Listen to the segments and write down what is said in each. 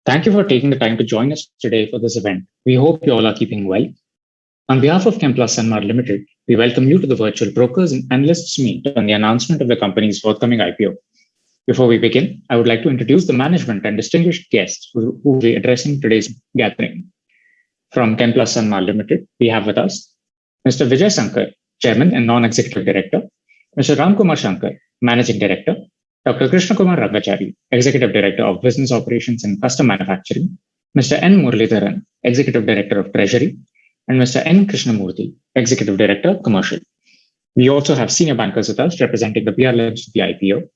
Thank you for taking the time to join us today for this event. We hope you all are keeping well. On behalf of Chemplus Sanmar Limited, we welcome you to the virtual brokers and analysts meet on the announcement of the company's forthcoming IPO. Before we begin, I would like to introduce the management and distinguished guests who will be addressing today's gathering. From Chemplus Sanmar Limited, we have with us Mr. Vijay Sankar, Chairman and Non-Executive Director, Mr. Ramkumar Shankar, Managing Director, Dr. Krishna Kumar Rangachari, Executive Director of Business Operations and Custom Manufacturing, Mr. N. Muralidharan, Executive Director of Treasury, and Mr. N. Krishnamurthy, Executive Director, Commercial. We also have senior bankers with us representing the PRLMs of the IPO.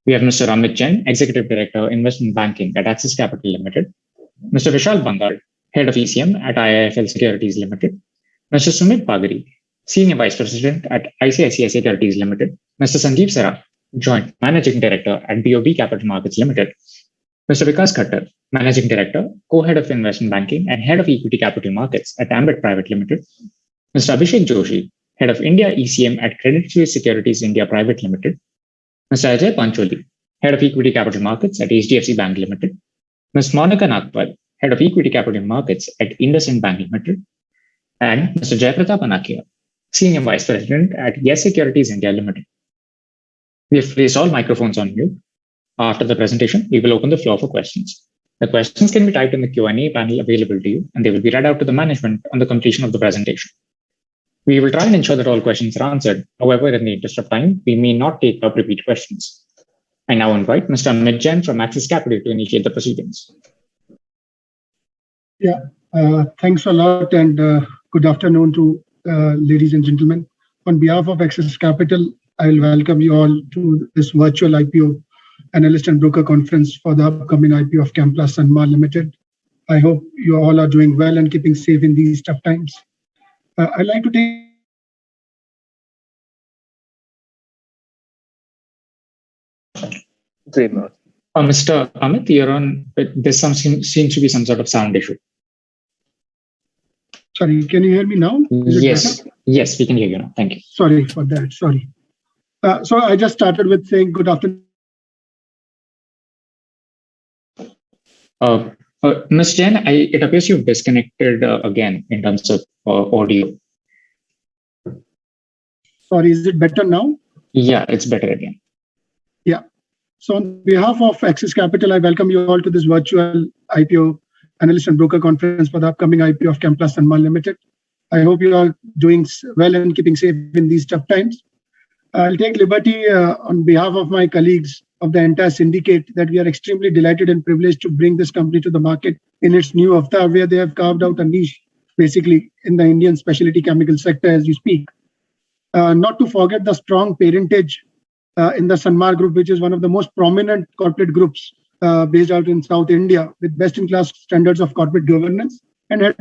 We have Mr. Amit Jain, Executive Director, Investment Banking at Axis Capital Limited, Mr. Vishal Bangal, Head of ECM at IIFL Securities Limited, Mr. Sumit Pagari, Senior Vice President at ICICI Securities Limited, Mr. Sanjeev Saraf, Joint Managing Director at BOB Capital Markets Limited, Mr. Vikas Khattar, Managing Director, Co-Head of Investment Banking and Head of Equity Capital Markets at Ambit Private Limited, Mr. Abhishek Joshi, Head of India ECM at Credit Suisse Securities India Private Limited, Mr. Ajay Pancholi, Head of Equity Capital Markets at HDFC Bank Limited, Ms. Monica Nagpal, Head of Equity Capital Markets at IndusInd Bank Limited, and Mr. Jayapratap Anakia, Senior Vice President at Yes Securities India Limited. We have placed all microphones on mute. After the presentation, we will open the floor for questions. The questions can be typed in the Q&A panel available to you, and they will be read out to the management on the completion of the presentation. We will try and ensure that all questions are answered. However, in the interest of time, we may not take up repeat questions. I now invite Mr. Amit Jain from Axis Capital to initiate the proceedings. Yeah, thanks a lot, and good afternoon to ladies and gentlemen. On behalf of Axis Capital, I will welcome you all to this virtual IPO analyst and broker conference for the upcoming IPO of Chemplus Sanmar Limited. I hope you all are doing well and keeping safe in these tough times. I'd like to take Great. Mr. Amit, you're on. There seems to be some sort of sound issue. Sorry, can you hear me now? Yes, yes, we can hear you now. Thank you. Sorry for that. Sorry. So I just started with saying good afternoon. Ms. Jain, it appears you've disconnected again in terms of audio. Sorry, is it better now? Yeah, it's better again. Yeah. So on behalf of Axis Capital, I welcome you all to this virtual IPO analyst and broker conference for the upcoming IPO of Chemplus Sanmar Limited. I hope you are doing well and keeping safe in these tough times. I'll take liberty on behalf of my colleagues of the entire syndicate that we are extremely delighted and privileged to bring this company to the market in its new avatar, where they have carved out a niche, basically, in the Indian specialty chemical sector as we speak. Not to forget the strong parentage in the Sanmar Group, which is one of the most prominent corporate groups based out in South India, with best-in-class standards of corporate governance, and has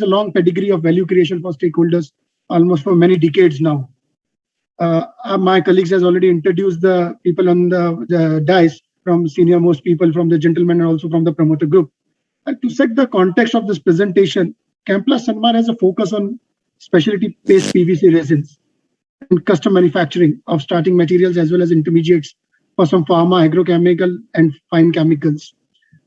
a long pedigree of value creation for stakeholders, almost for many decades now. My colleagues has already introduced the people on the dais, from senior most people, from the gentlemen, and also from the promoter group. And to set the context of this presentation, Chemplus Sanmar has a focus on specialty paste PVC resins and custom manufacturing of starting materials as well as intermediates for some pharma, agrochemical, and fine chemicals.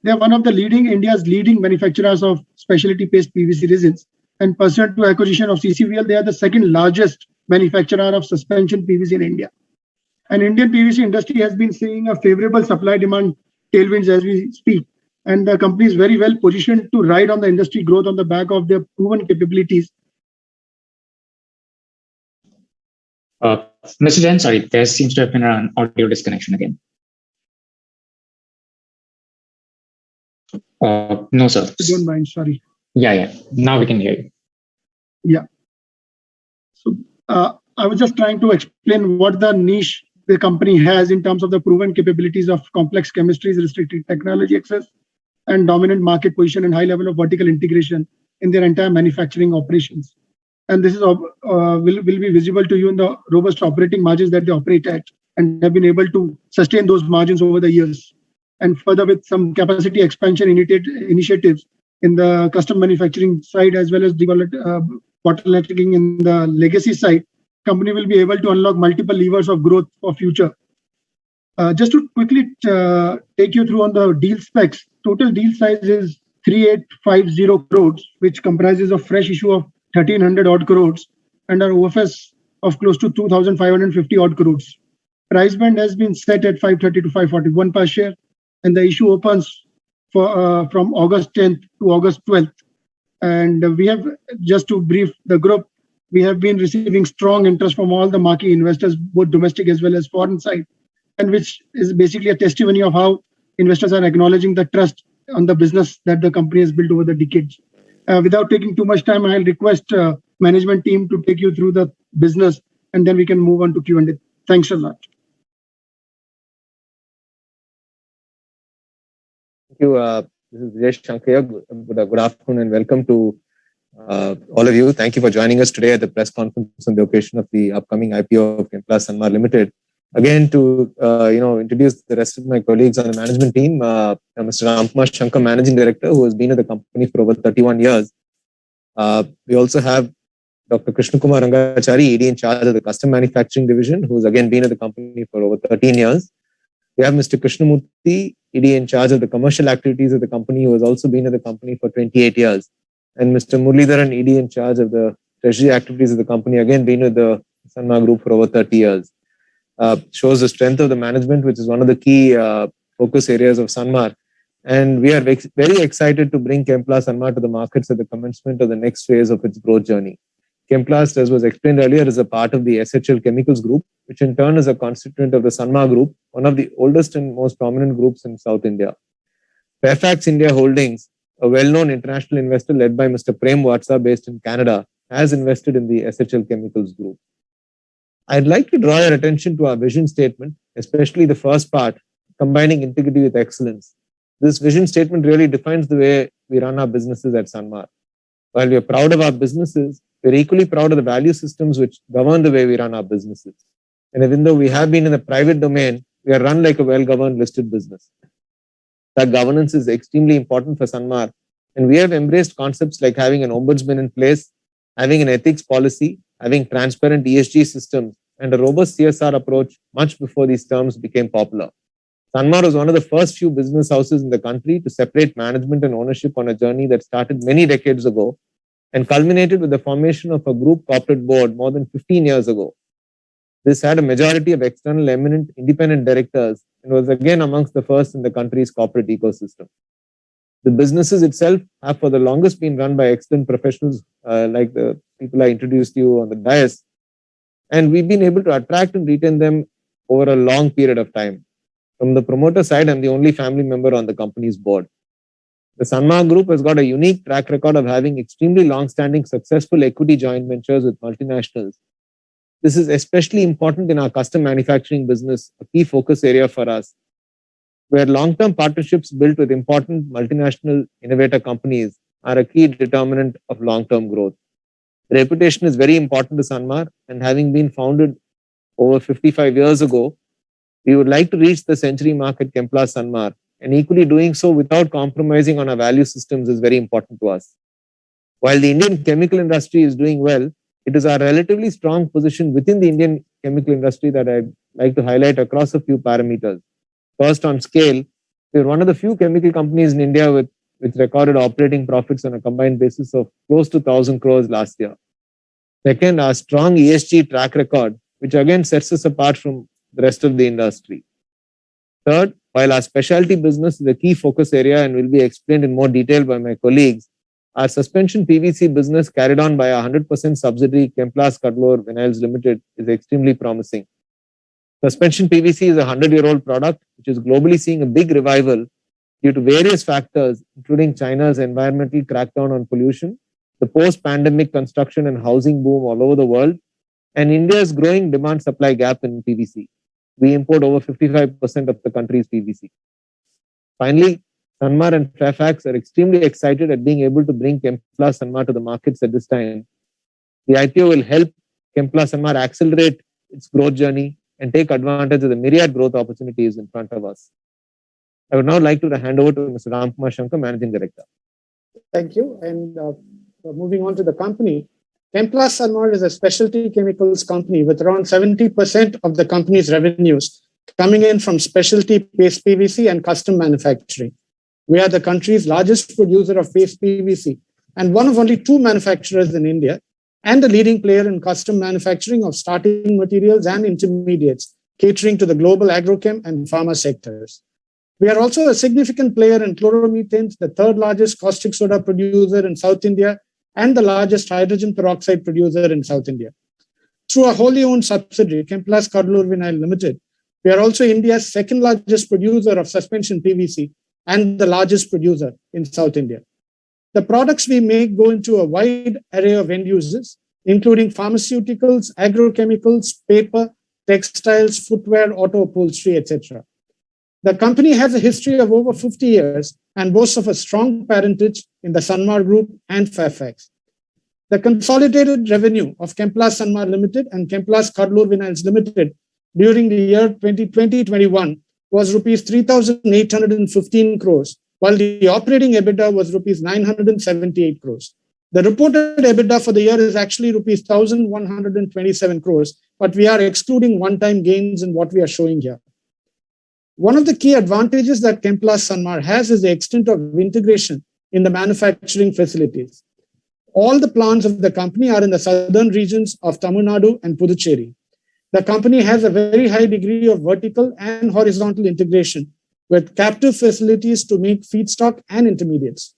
They are one of the India's leading manufacturers of specialty paste PVC resins, and pursuant to acquisition of CCVL, they are the second largest manufacturer of suspension PVC in India. And Indian PVC industry has been seeing a favorable supply-demand tailwinds as we speak, and the company is very well positioned to ride on the industry growth on the back of their proven capabilities. Mr. Jain, sorry, there seems to have been an audio disconnection again. No, sir. Don't mind, sorry. Yeah. Now we can hear you. Yeah. So I was just trying to explain what the niche the company has in terms of the proven capabilities of complex chemistries, restricted technology access, and dominant market position and high level of vertical integration in their entire manufacturing operations. And this is will be visible to you in the robust operating margins that they operate at, and have been able to sustain those margins over the years. And further, with some capacity expansion initiatives in the custom manufacturing side, as well as bottlenecking in the legacy side, company will be able to unlock multiple levers of growth for future. Just to quickly take you through on the deal specs, total deal size is 3850 crores, which comprises of fresh issue of 1300 odd crores and our OFS of close to 2550 odd crores. Price band has been set at 530 to 541 per share, and the issue opens for from August 10th to August 12th. And we have, just to brief the group, we have been receiving strong interest from all the marquee investors, both domestic as well as foreign side, and which is basically a testimony of how investors are acknowledging the trust on the business that the company has built over the decades. Without taking too much time, I'll request management team to take you through the business, and then we can move on to Q&A. Thanks a lot. Thank you. This is Vijesh Shankar. Good afternoon and welcome to all of you. Thank you for joining us today at the press conference on the occasion of the upcoming IPO of Chemplast Sanmar Limited. Again, to introduce the rest of my colleagues on the management team, Mr. Ramkumar Shankar, Managing Director, who has been at the company for over 31 years. We also have Dr. Krishna Kumar Rangachari, ED in charge of the Custom Manufacturing Division, who has again been at the company for over 13 years. We have Mr. Krishnamurthy, ED in charge of the commercial activities of the company, who has also been at the company for 28 years. And Mr. Muralidharan, ED in charge of the treasury activities of the company, again been with the Sanmar Group for over 30 years. Shows the strength of the management, which is one of the key focus areas of Sanmar. And we are very excited to bring Chemplast Sanmar to the markets at the commencement of the next phase of its growth journey. Chemplast, as was explained earlier, is a part of the SHL Chemicals Group, which in turn is a constituent of the Sanmar Group, one of the oldest and most prominent groups in South India. Fairfax India Holdings, a well-known international investor led by Mr. Prem Watsa, based in Canada, has invested in the SHL Chemicals Group. I'd like to draw your attention to our vision statement, especially the first part, combining integrity with excellence. This vision statement really defines the way we run our businesses at Sanmar. While we are proud of our businesses, we're equally proud of the value systems which govern the way we run our businesses. And even though we have been in the private domain, we are run like a well-governed listed business. That governance is extremely important for Sanmar, and we have embraced concepts like having an ombudsman in place, having an ethics policy, having transparent ESG systems, and a robust CSR approach much before these terms became popular. Sanmar was one of the first few business houses in the country to separate management and ownership on a journey that started many decades ago and culminated with the formation of a group corporate board more than 15 years ago. This had a majority of external eminent independent directors and was again amongst the first in the country's corporate ecosystem. The businesses itself have for the longest been run by excellent professionals like the people I introduced you on the dais, and we've been able to attract and retain them over a long period of time. From the promoter side, I'm the only family member on the company's board. The Sanmar Group has got a unique track record of having extremely long-standing successful equity joint ventures with multinationals. This is especially important in our custom manufacturing business, a key focus area for us, where long-term partnerships built with important multinational innovator companies are a key determinant of long-term growth. Reputation is very important to Sanmar, and having been founded over 55 years ago, we would like to reach the century mark at Chemplast Sanmar, and equally doing so without compromising on our value systems is very important to us. While the Indian chemical industry is doing well, it is our relatively strong position within the Indian chemical industry that I'd like to highlight across a few parameters. First, on scale, we're one of the few chemical companies in India with recorded operating profits on a combined basis of close to 1,000 crores last year. Second, our strong ESG track record, which again sets us apart from the rest of the industry. Third, while our specialty business is a key focus area and will be explained in more detail by my colleagues, our suspension PVC business carried on by a 100% subsidiary Chemplast Cuddalore Vinyls Limited is extremely promising. Suspension PVC is a 100-year-old product which is globally seeing a big revival due to various factors, including China's environmental crackdown on pollution, the post-pandemic construction and housing boom all over the world, and India's growing demand-supply gap in PVC. We import over 55% of the country's PVC. Finally, Sanmar and Fairfax are extremely excited at being able to bring Chemplast Sanmar to the markets at this time. The IPO will help Chemplast Sanmar accelerate its growth journey and take advantage of the myriad growth opportunities in front of us. I would now like to hand over to Mr. Ramkumar Shankar, Managing Director. Thank you. And moving on to the company, Chemplast Sanmar is a specialty chemicals company with around 70% of the company's revenues coming in from specialty paste PVC and custom manufacturing. We are the country's largest producer of paste PVC and one of only 2 manufacturers in India, and a leading player in custom manufacturing of starting materials and intermediates, catering to the global agrochem and pharma sectors. We are also a significant player in chloromethanes, the 3rd largest caustic soda producer in South India, and the largest hydrogen peroxide producer in South India. Through a wholly owned subsidiary, Chemplast Cuddalore Vinyl Limited, we are also India's 2nd largest producer of suspension PVC and the largest producer in South India. The products we make go into a wide array of end uses, including pharmaceuticals, agrochemicals, paper, textiles, footwear, auto upholstery, etc. The company has a history of over 50 years and boasts of a strong parentage in the Sanmar Group and Fairfax. The consolidated revenue of Chemplast Sanmar Limited and Chemplast Cuddalore Vinyls Limited during the year 2020-21 was rupees 3,815 crores, while the operating EBITDA was rupees 978 crores. The reported EBITDA for the year is actually rupees 1,127 crores, but we are excluding one-time gains in what we are showing here. One of the key advantages that Chemplast Sanmar has is the extent of integration in the manufacturing facilities. All the plants of the company are in the southern regions of Tamil Nadu and Puducherry. The company has a very high degree of vertical and horizontal integration with captive facilities to make feedstock and intermediates.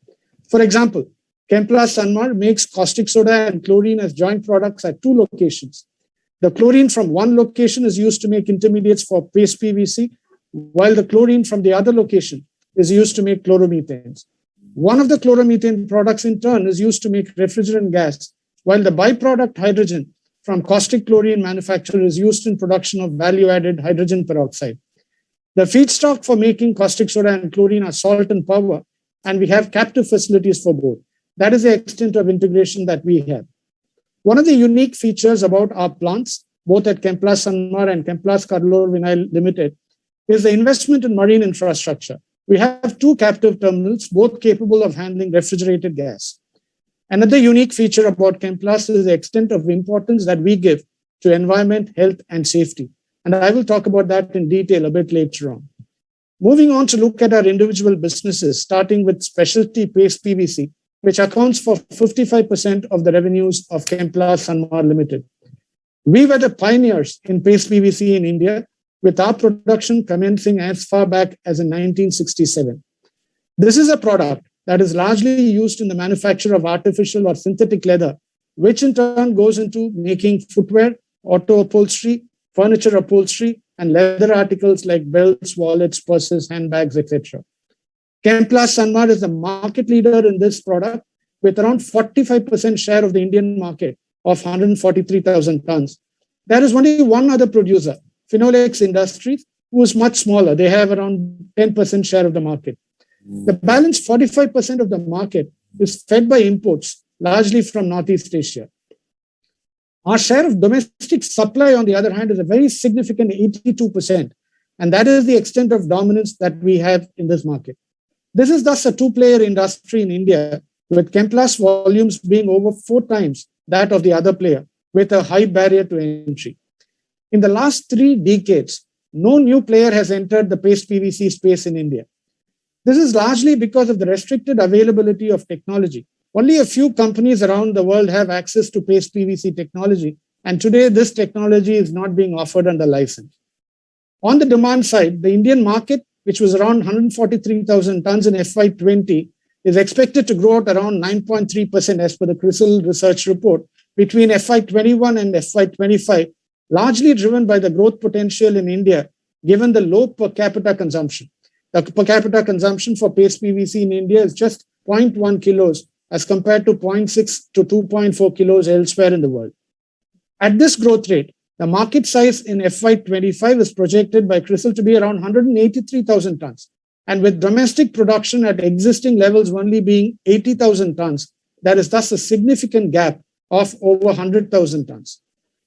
For example, Chemplast Sanmar makes caustic soda and chlorine as joint products at 2 locations. The chlorine from one location is used to make intermediates for paste PVC, while the chlorine from the other location is used to make chloromethanes. One of the chloromethane products in turn is used to make refrigerant gas, while the byproduct hydrogen from caustic chlorine manufacture is used in production of value-added hydrogen peroxide. The feedstock for making caustic soda and chlorine are salt and power, and we have captive facilities for both. That is the extent of integration that we have. One of the unique features about our plants, both at Chemplast Sanmar and Chemplast Cuddalore Vinyl Limited, is the investment in marine infrastructure. We have 2 captive terminals, both capable of handling refrigerated gas. Another unique feature about Chemplast is the extent of importance that we give to environment, health, and safety. And I will talk about that in detail a bit later on. Moving on to look at our individual businesses, starting with specialty paste PVC, which accounts for 55% of the revenues of Chemplast Sanmar Limited. We were the pioneers in paste PVC in India, with our production commencing as far back as in 1967. This is a product that is largely used in the manufacture of artificial or synthetic leather, which in turn goes into making footwear, auto upholstery, furniture upholstery, and leather articles like belts, wallets, purses, handbags, etc. Chemplast Sanmar is the market leader in this product with around 45% share of the Indian market of 143,000 tons. There is only one other producer, Finolex Industries, who is much smaller. They have around 10% share of the market. The balance 45% of the market is fed by imports, largely from Northeast Asia. Our share of domestic supply, on the other hand, is a very significant 82%. And that is the extent of dominance that we have in this market. This is thus a 2-player industry in India, with Chemplast volumes being over 4 times that of the other player, with a high barrier to entry. In the last 3 decades, no new player has entered the paste PVC space in India. This is largely because of the restricted availability of technology. Only a few companies around the world have access to paste PVC technology, and today this technology is not being offered under license. On the demand side, the Indian market, which was around 143,000 tons in FY20, is expected to grow at around 9.3% as per the CRISIL research report between FY21 and FY25, largely driven by the growth potential in India, given the low per capita consumption. The per capita consumption for paste PVC in India is just 0.1 kilos as compared to 0.6 to 2.4 kilos elsewhere in the world. At this growth rate, the market size in FY25 is projected by CRISIL to be around 183,000 tons. And with domestic production at existing levels only being 80,000 tons, there is thus a significant gap of over 100,000 tons.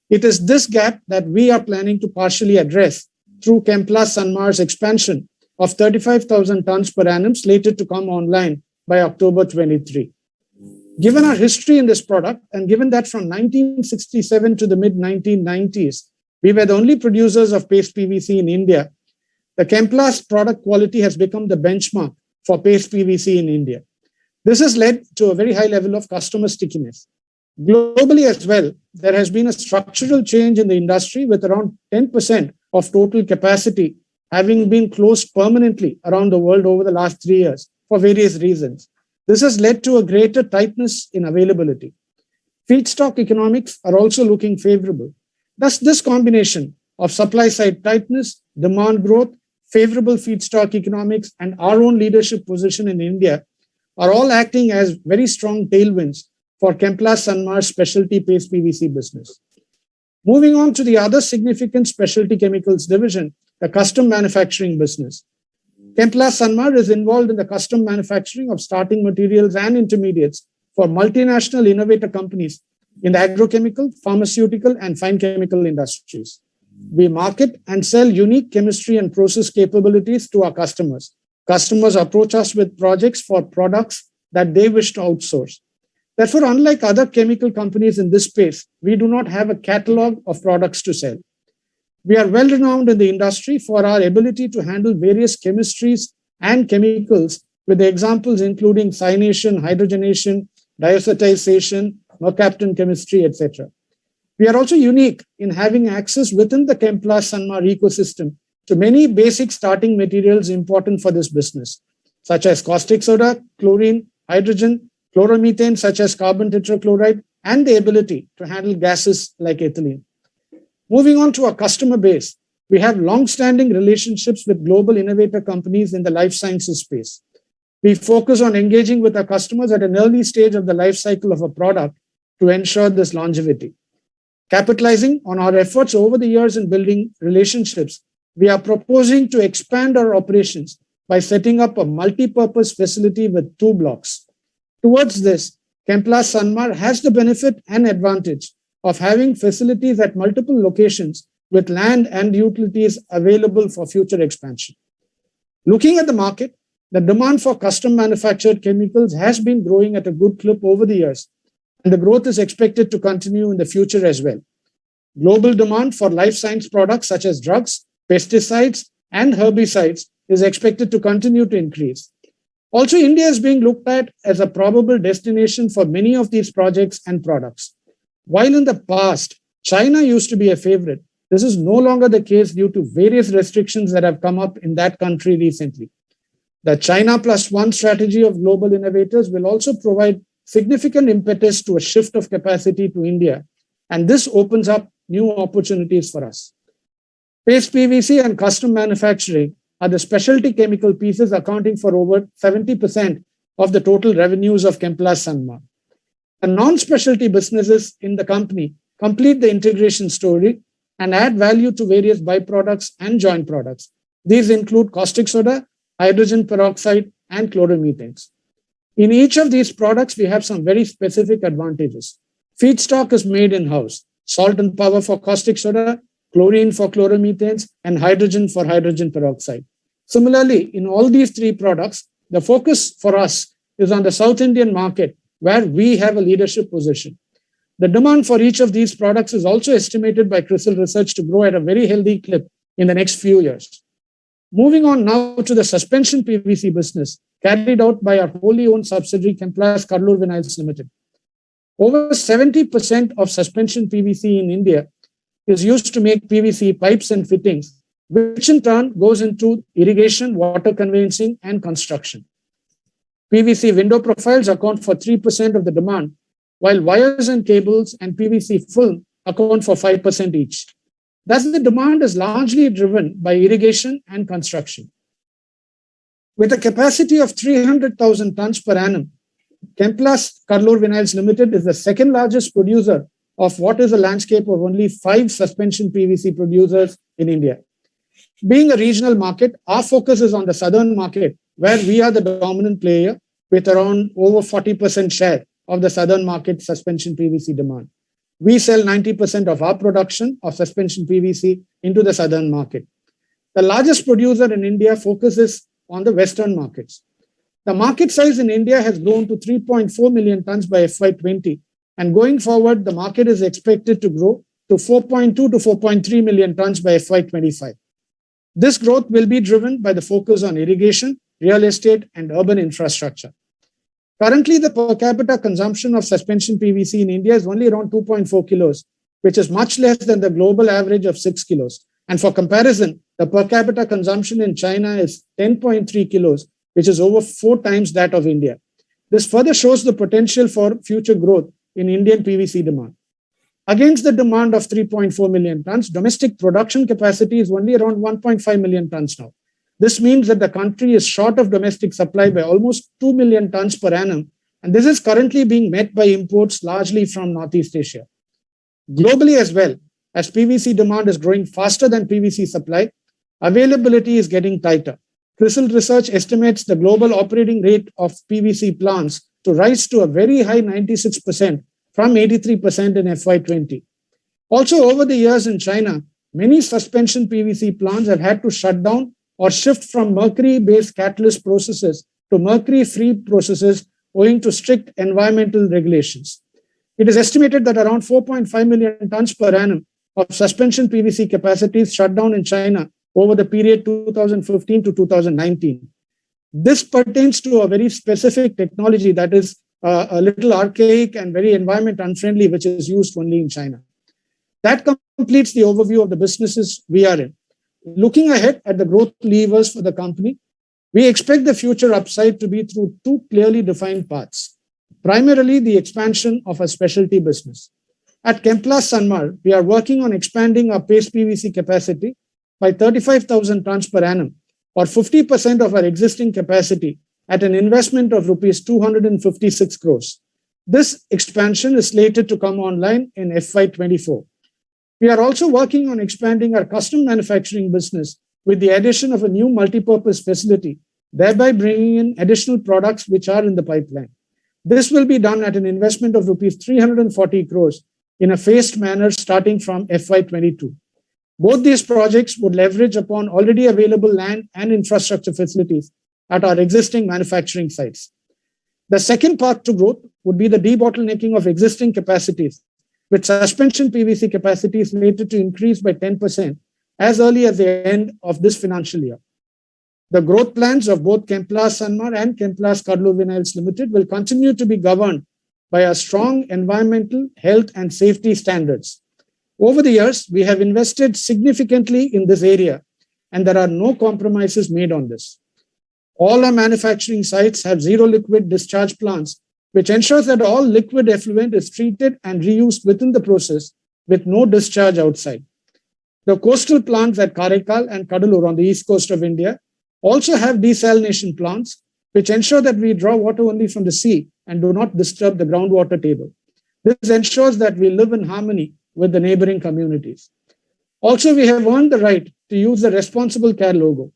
It is this gap that we are planning to partially address through Chemplast Sanmar's expansion of 35,000 tons per annum slated to come online by October 23. Given our history in this product, and given that from 1967 to the mid-1990s, We were the only producers of paste PVC in India. The Chemplast product quality has become the benchmark for paste PVC in India. This has led to a very high level of customer stickiness. Globally as well, there has been a structural change in the industry with around 10% of total capacity having been closed permanently around the world over the last 3 years for various reasons. This has led to a greater tightness in availability. Feedstock economics are also looking favorable. Thus, this combination of supply side tightness, demand growth, favorable feedstock economics, and our own leadership position in India are all acting as very strong tailwinds for Chemplast Sanmar's specialty paste PVC business. Moving on to the other significant specialty chemicals division, the custom manufacturing business. Chemplast Sanmar is involved in the custom manufacturing of starting materials and intermediates for multinational innovator companies in the agrochemical, pharmaceutical, and fine chemical industries. We market and sell unique chemistry and process capabilities to our customers. Customers approach us with projects for products that they wish to outsource. Therefore, unlike other chemical companies in this space, we do not have a catalog of products to sell. We are well renowned in the industry for our ability to handle various chemistries and chemicals, with the examples including cyanation, hydrogenation, diazotization, mercaptan chemistry, etc. We are also unique in having access within the Chemplast Sanmar ecosystem to many basic starting materials important for this business, such as caustic soda, chlorine, hydrogen, chloromethane, such as carbon tetrachloride, and the ability to handle gases like ethylene. Moving on to our customer base, we have long-standing relationships with global innovator companies in the life sciences space. We focus on engaging with our customers at an early stage of the life cycle of a product to ensure this longevity. Capitalizing on our efforts over the years in building relationships, we are proposing to expand our operations by setting up a multi-purpose facility with 2 blocks. Towards this, Chemplast Sanmar has the benefit and advantage of having facilities at multiple locations with land and utilities available for future expansion. Looking at the market, the demand for custom manufactured chemicals has been growing at a good clip over the years, and the growth is expected to continue in the future as well. Global demand for life science products such as drugs, pesticides, and herbicides is expected to continue to increase. Also, India is being looked at as a probable destination for many of these projects and products. While in the past, China used to be a favorite, this is no longer the case due to various restrictions that have come up in that country recently. The China Plus One strategy of global innovators will also provide significant impetus to a shift of capacity to India, and this opens up new opportunities for us. Paste PVC and custom manufacturing are the specialty chemical pieces accounting for over 70% of the total revenues of Chemplast Sanmar. The non-specialty businesses in the company complete the integration story and add value to various byproducts and joint products. These include caustic soda, hydrogen peroxide, and chloromethanes. In each of these products, we have some very specific advantages. Feedstock is made in-house, salt and power for caustic soda, chlorine for chloromethanes, and hydrogen for hydrogen peroxide. Similarly, in all these 3 products, the focus for us is on the South Indian market, where we have a leadership position. The demand for each of these products is also estimated by CRISIL Research to grow at a very healthy clip in the next few years. Moving on now to the suspension PVC business carried out by our wholly owned subsidiary Chemplast Cuddalore Vinyls Limited. Over 70% of suspension PVC in India is used to make PVC pipes and fittings, which in turn goes into irrigation, water conveyancing, and construction. PVC window profiles account for 3% of the demand, while wires and cables and PVC film account for 5% each. Thus, the demand is largely driven by irrigation and construction. With a capacity of 300,000 tons per annum, Chemplast Cuddalore Vinyls Limited is the second largest producer of what is a landscape of only 5 suspension PVC producers in India. Being a regional market, our focus is on the southern market, where we are the dominant player with around over 40% share of the southern market suspension PVC demand. We sell 90% of our production of suspension PVC into the southern market. The largest producer in India focuses on the western markets. The market size in India has grown to 3.4 million tons by FY20, and going forward, the market is expected to grow to 4.2 to 4.3 million tons by FY25. This growth will be driven by the focus on irrigation, real estate, and urban infrastructure. Currently, the per capita consumption of suspension PVC in India is only around 2.4 kilos, which is much less than the global average of 6 kilos. And for comparison, the per capita consumption in China is 10.3 kilos, which is over 4 times that of India. This further shows the potential for future growth in Indian PVC demand. Against the demand of 3.4 million tons, domestic production capacity is only around 1.5 million tons now. This means that the country is short of domestic supply by almost 2 million tons per annum, and this is currently being met by imports largely from Northeast Asia. Globally as well, as PVC demand is growing faster than PVC supply, availability is getting tighter. CRISIL Research estimates the global operating rate of PVC plants to rise to a very high 96% from 83% in FY20. Also, over the years in China, many suspension PVC plants have had to shut down or shift from mercury-based catalyst processes to mercury-free processes owing to strict environmental regulations. It is estimated that around 4.5 million tons per annum of suspension PVC capacities shut down in China over the period 2015 to 2019. This pertains to a very specific technology that is a little archaic and very environment unfriendly, which is used only in China. That completes the overview of the businesses we are in. Looking ahead at the growth levers for the company, we expect the future upside to be through 2 clearly defined paths. Primarily, the expansion of a specialty business. At Chemplast Sanmar, we are working on expanding our paste PVC capacity by 35,000 tons per annum, or 50% of our existing capacity, at an investment of rupees 256 crores. This expansion is slated to come online in FY24. We are also working on expanding our custom manufacturing business with the addition of a new multipurpose facility, thereby bringing in additional products which are in the pipeline. This will be done at an investment of rupees 340 crores in a phased manner starting from FY22. Both these projects would leverage upon already available land and infrastructure facilities at our existing manufacturing sites. The second path to growth would be the debottlenecking of existing capacities, with suspension PVC capacity slated to increase by 10% as early as the end of this financial year. The growth plans of both Chemplast Sanmar and Chemplast Cuddalore Vinyls Limited will continue to be governed by our strong environmental, health, and safety standards. Over the years, we have invested significantly in this area, and there are no compromises made on this. All our manufacturing sites have zero liquid discharge plants, which ensures that all liquid effluent is treated and reused within the process with no discharge outside. The coastal plants at Karaikal and Cuddalore on the east coast of India also have desalination plants, which ensure that we draw water only from the sea and do not disturb the groundwater table. This ensures that we live in harmony with the neighboring communities. Also, we have earned the right to use the Responsible Care logo.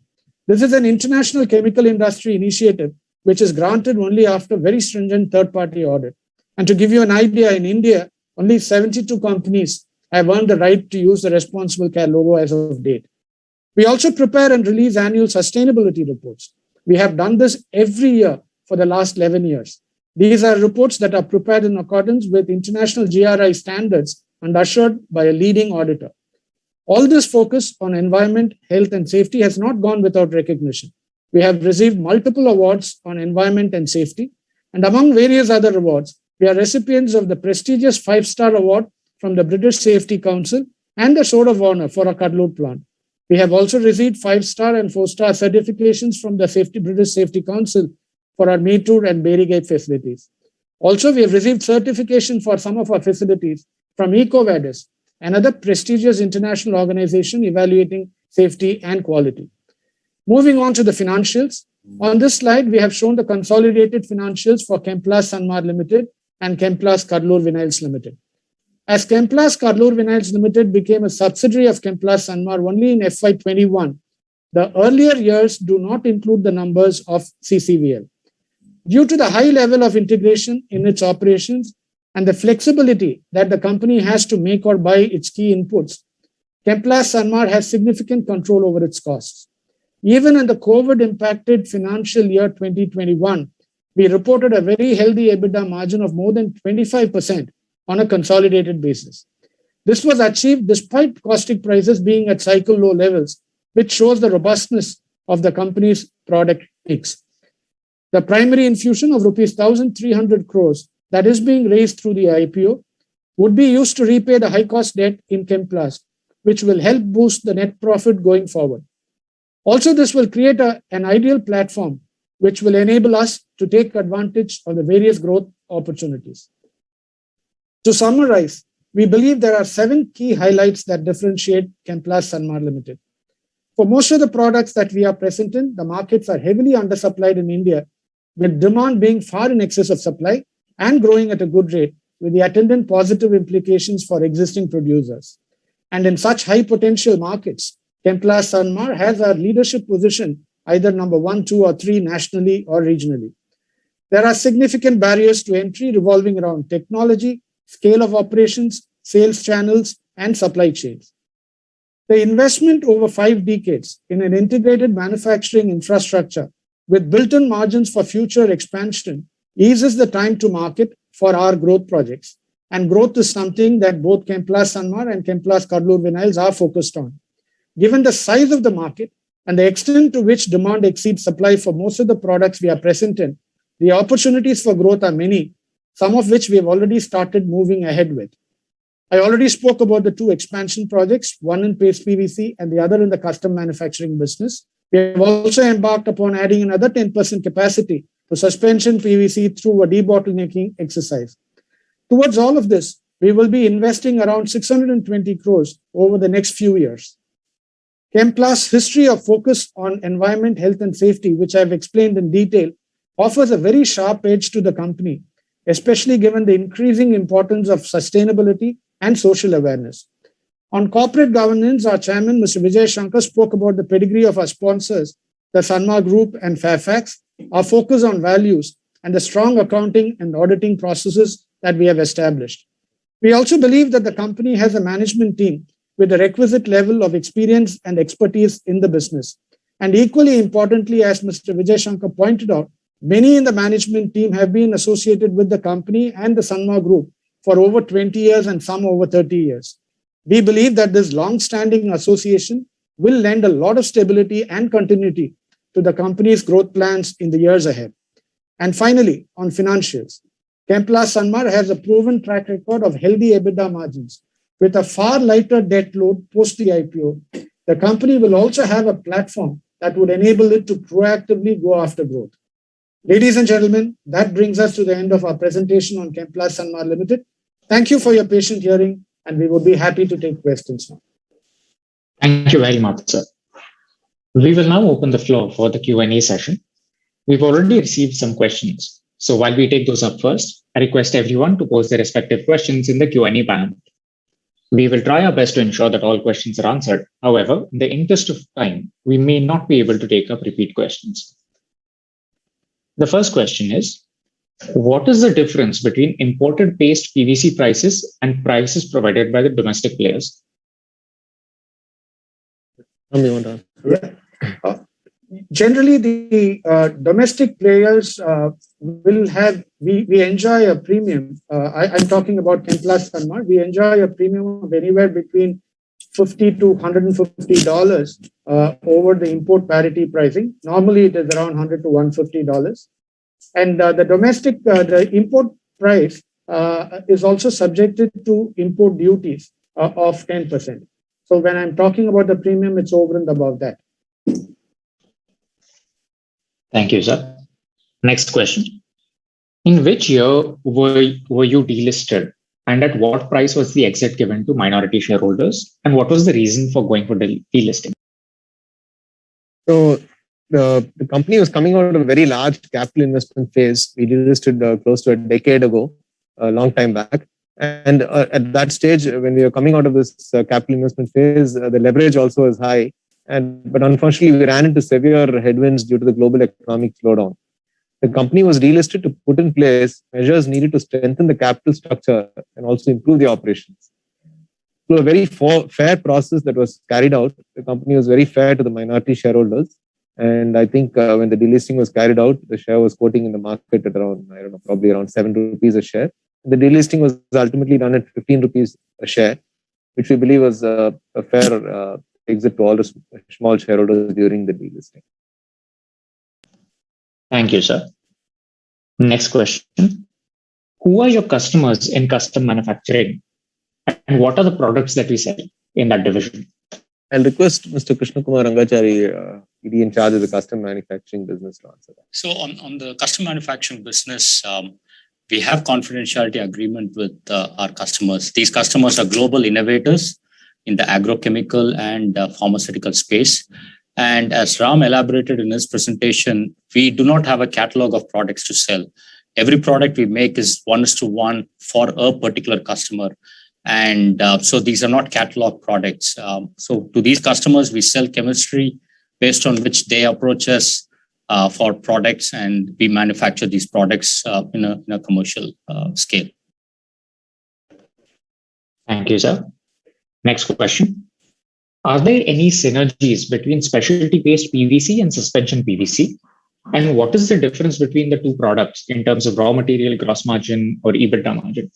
This is an international chemical industry initiative which is granted only after very stringent third-party audit. And to give you an idea, in India, only 72 companies have earned the right to use the Responsible Care logo as of date. We also prepare and release annual sustainability reports. We have done this every year for the last 11 years. These are reports that are prepared in accordance with international GRI standards and assured by a leading auditor. All this focus on environment, health, and safety has not gone without recognition. We have received multiple awards on environment and safety, and among various other awards, we are recipients of the prestigious 5-star award from the British Safety Council and the Sword of Honor for our Cuddalore plant. We have also received 5-star and 4-star certifications from the British Safety Council for our Mettur and Berigay facilities. Also, we have received certification for some of our facilities from EcoVadis, another prestigious international organization evaluating safety and quality. Moving on to the financials. On this slide, we have shown the consolidated financials for Chemplast Sanmar Limited and Chemplast Cuddalore Vinyls Limited. As Chemplast Cuddalore Vinyls Limited became a subsidiary of Chemplast Sanmar only in FY21, the earlier years do not include the numbers of CCVL. Due to the high level of integration in its operations and the flexibility that the company has to make or buy its key inputs, Chemplast Sanmar has significant control over its costs. Even in the COVID-impacted financial year 2021, we reported a very healthy EBITDA margin of more than 25% on a consolidated basis. This was achieved despite caustic prices being at cycle low levels, which shows the robustness of the company's product mix. The primary infusion of rupees 1,300 crores that is being raised through the IPO would be used to repay the high-cost debt in Chemplast, which will help boost the net profit going forward. Also, this will create an ideal platform which will enable us to take advantage of the various growth opportunities. To summarize, we believe there are 7 key highlights that differentiate Chemplast Sanmar Limited. For most of the products that we are present in, the markets are heavily undersupplied in India, with demand being far in excess of supply and growing at a good rate, with the attendant positive implications for existing producers. And in such high potential markets, Chemplast Sanmar has our leadership position either number 1, 2, or 3 nationally or regionally. There are significant barriers to entry revolving around technology, scale of operations, sales channels, and supply chains. The investment over 5 decades in an integrated manufacturing infrastructure with built-in margins for future expansion eases the time to market for our growth projects. And growth is something that both Chemplast Sanmar and Chemplast Cuddalore Vinyls are focused on. Given the size of the market and the extent to which demand exceeds supply for most of the products we are present in, the opportunities for growth are many, some of which we have already started moving ahead with. I already spoke about the 2 expansion projects, one in paste PVC and the other in the custom manufacturing business. We have also embarked upon adding another 10% capacity to suspension PVC through a debottlenecking exercise. Towards all of this, we will be investing around 620 crores over the next few years. Chemplast's history of focus on environment, health, and safety, which I've explained in detail, offers a very sharp edge to the company, especially given the increasing importance of sustainability and social awareness. On corporate governance, our chairman, Mr. Vijay Shankar, spoke about the pedigree of our sponsors, the Sanmar Group and Fairfax, our focus on values, and the strong accounting and auditing processes that we have established. We also believe that the company has a management team with the requisite level of experience and expertise in the business. And equally importantly, as Mr. Vijay Shankar pointed out, many in the management team have been associated with the company and the Sanmar Group for over 20 years and some over 30 years. We believe that this long-standing association will lend a lot of stability and continuity to the company's growth plans in the years ahead. And finally, on financials, Chemplast Sanmar has a proven track record of healthy EBITDA margins. With a far lighter debt load post the IPO, the company will also have a platform that would enable it to proactively go after growth. Ladies and gentlemen, that brings us to the end of our presentation on Chemplast Sanmar Limited. Thank you for your patient hearing, and we would be happy to take questions now. Thank you very much, sir. We will now open the floor for the Q&A session. We've already received some questions. So while we take those up first, I request everyone to pose their respective questions in the Q&A panel. We will try our best to ensure that all questions are answered. However, in the interest of time, we may not be able to take up repeat questions. The first question is, what is the difference between imported paste PVC prices and prices provided by the domestic players? Generally, the domestic players will have, we enjoy a premium. I'm talking about Chemplast Sanmar. We enjoy a premium of anywhere between $50 to $150 over the import parity pricing. Normally, it is around $100 to $150. And the domestic, the import price is also subjected to import duties of 10%. So when I'm talking about the premium, it's over and above that. Thank you, sir. Next question. In which year were you delisted, and at what price was the exit given to minority shareholders, and what was the reason for going for delisting? So the company was coming out of a very large capital investment phase. We delisted close to a decade ago, a long time back. And at that stage, when we were coming out of this capital investment phase, the leverage also was high. But unfortunately, we ran into severe headwinds due to the global economic slowdown. The company was delisted to put in place measures needed to strengthen the capital structure and also improve the operations. Through a very fair process that was carried out, the company was very fair to the minority shareholders. And I think when the delisting was carried out, the share was quoting in the market at around, I don't know, probably around 7 rupees a share. The delisting was ultimately done at 15 rupees a share. which we believe was a fair exit to all the small shareholders during the delisting. Thank you, sir. Next question. Who are your customers in custom manufacturing? And what are the products that we sell in that division? I'll request Mr. Krishna Kumar Rangachari, ED in charge of the custom manufacturing business, to answer that. So on the custom manufacturing business, we have confidentiality agreement with our customers. These customers are global innovators in the agrochemical and pharmaceutical space. And as Ram elaborated in his presentation, we do not have a catalog of products to sell. Every product we make is 1:1 for a particular customer. And so these are not catalog products. So to these customers, we sell chemistry based on which they approach us for products, and we manufacture these products in a commercial scale. Thank you, sir. Next question. Are there any synergies between specialty-based PVC and suspension PVC? And what is the difference between the two products in terms of raw material, gross margin, or EBITDA margin?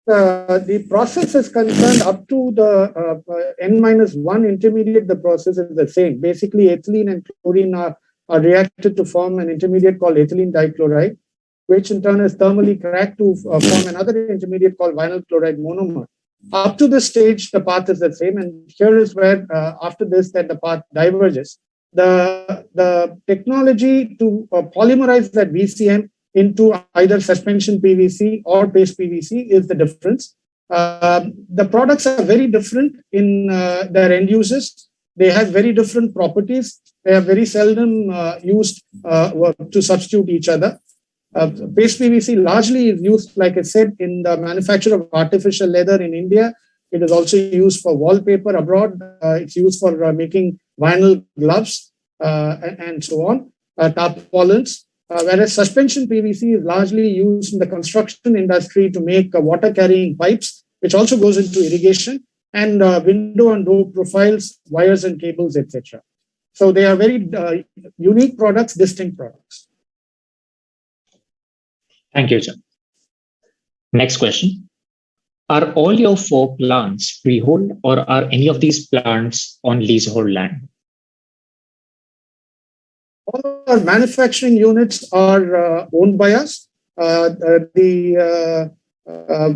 The process is concerned up to the N-1 intermediate, the process is the same. Basically, ethylene and chlorine are reacted to form an intermediate called ethylene dichloride, which in turn is thermally cracked to form another intermediate called vinyl chloride monomer. Up to this stage, the path is the same. And here is where, after this, that the path diverges. The technology to polymerize that VCM into either suspension PVC or paste PVC is the difference. The products are very different in their end uses. They have very different properties. They are very seldom used to substitute each other. Paste PVC largely is used, like I said, in the manufacture of artificial leather in India. It is also used for wallpaper abroad. It's used for making vinyl gloves and so on, tarpaulins. Whereas suspension PVC is largely used in the construction industry to make water carrying pipes, which also goes into irrigation, and window and door profiles, wires and cables, etc. So they are very unique products, distinct products. Thank you, sir. Next question. Are all your 4 plants freehold, or are any of these plants on leasehold land? All our manufacturing units are owned by us. The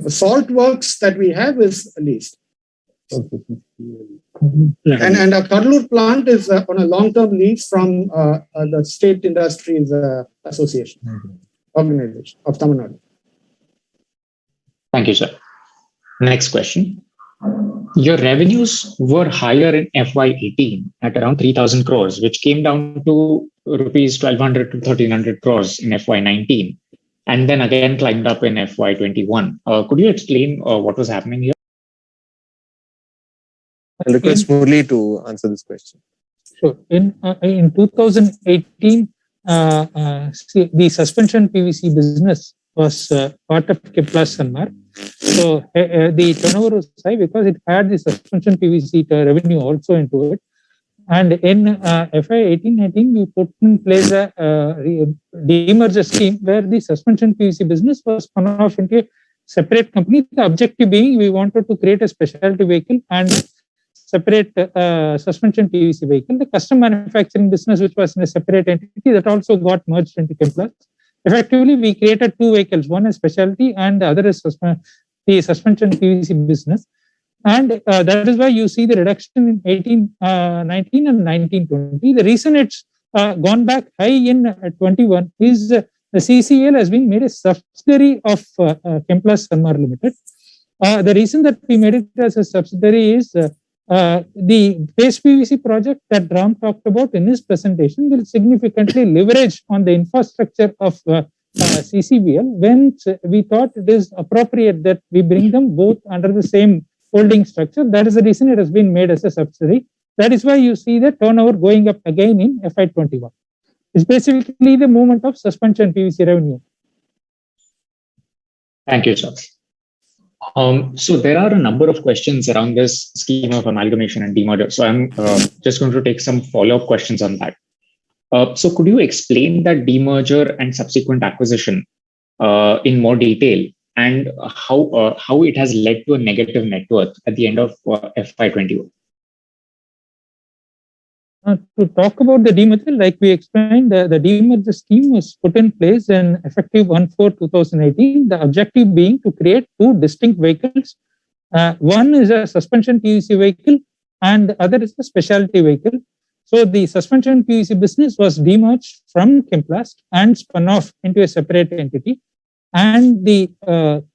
salt works that we have is leased. And our Kadalur plant is on a long-term lease from the State Industries Association, organization of Tamil Nadu. Thank you, sir. Next question. Your revenues were higher in FY18 at around 3,000 crores, which came down to rupees 1,200 to 1,300 crores in FY19, and then again climbed up in FY21. Could you explain what was happening here? I'll request Murli to answer this question. Sure. In 2018, the suspension PVC business was part of Chemplast Sanmar. So the turnover was high because it had the suspension PVC revenue also into it. And in FY 18-19, we put in place a demerger scheme where the suspension PVC business was spun off into a separate company. The objective being we wanted to create a specialty vehicle and separate suspension PVC vehicle. The custom manufacturing business, which was in a separate entity, that also got merged into Chemplast. Effectively, we created 2 vehicles. One is specialty and the other is the suspension PVC business. And that is why you see the reduction in 18-19 and 19-20. The reason it's gone back high in 21 is the CCL has been made a subsidiary of Chemplast Sanmar Limited. The reason that we made it as a subsidiary is the paste PVC project that Ram talked about in his presentation will significantly leverage on the infrastructure of CCBL, when we thought it is appropriate that we bring them both under the same holding structure. That is the reason it has been made as a subsidiary. That is why you see the turnover going up again in FY21. It's basically the movement of suspension PVC revenue. Thank you, sir. So there are a number of questions around this scheme of amalgamation and demerger. So I'm just going to take some follow-up questions on that. So could you explain that demerger and subsequent acquisition in more detail? and how it has led to a negative net worth at the end of FY21. To talk about the demerger, like we explained, the demerger scheme was put in place and effective 1/4/2018. The objective being to create two distinct vehicles. One is a suspension PVC vehicle, and the other is a specialty vehicle. So the suspension PVC business was demerged from Chemplast and spun off into a separate entity. And the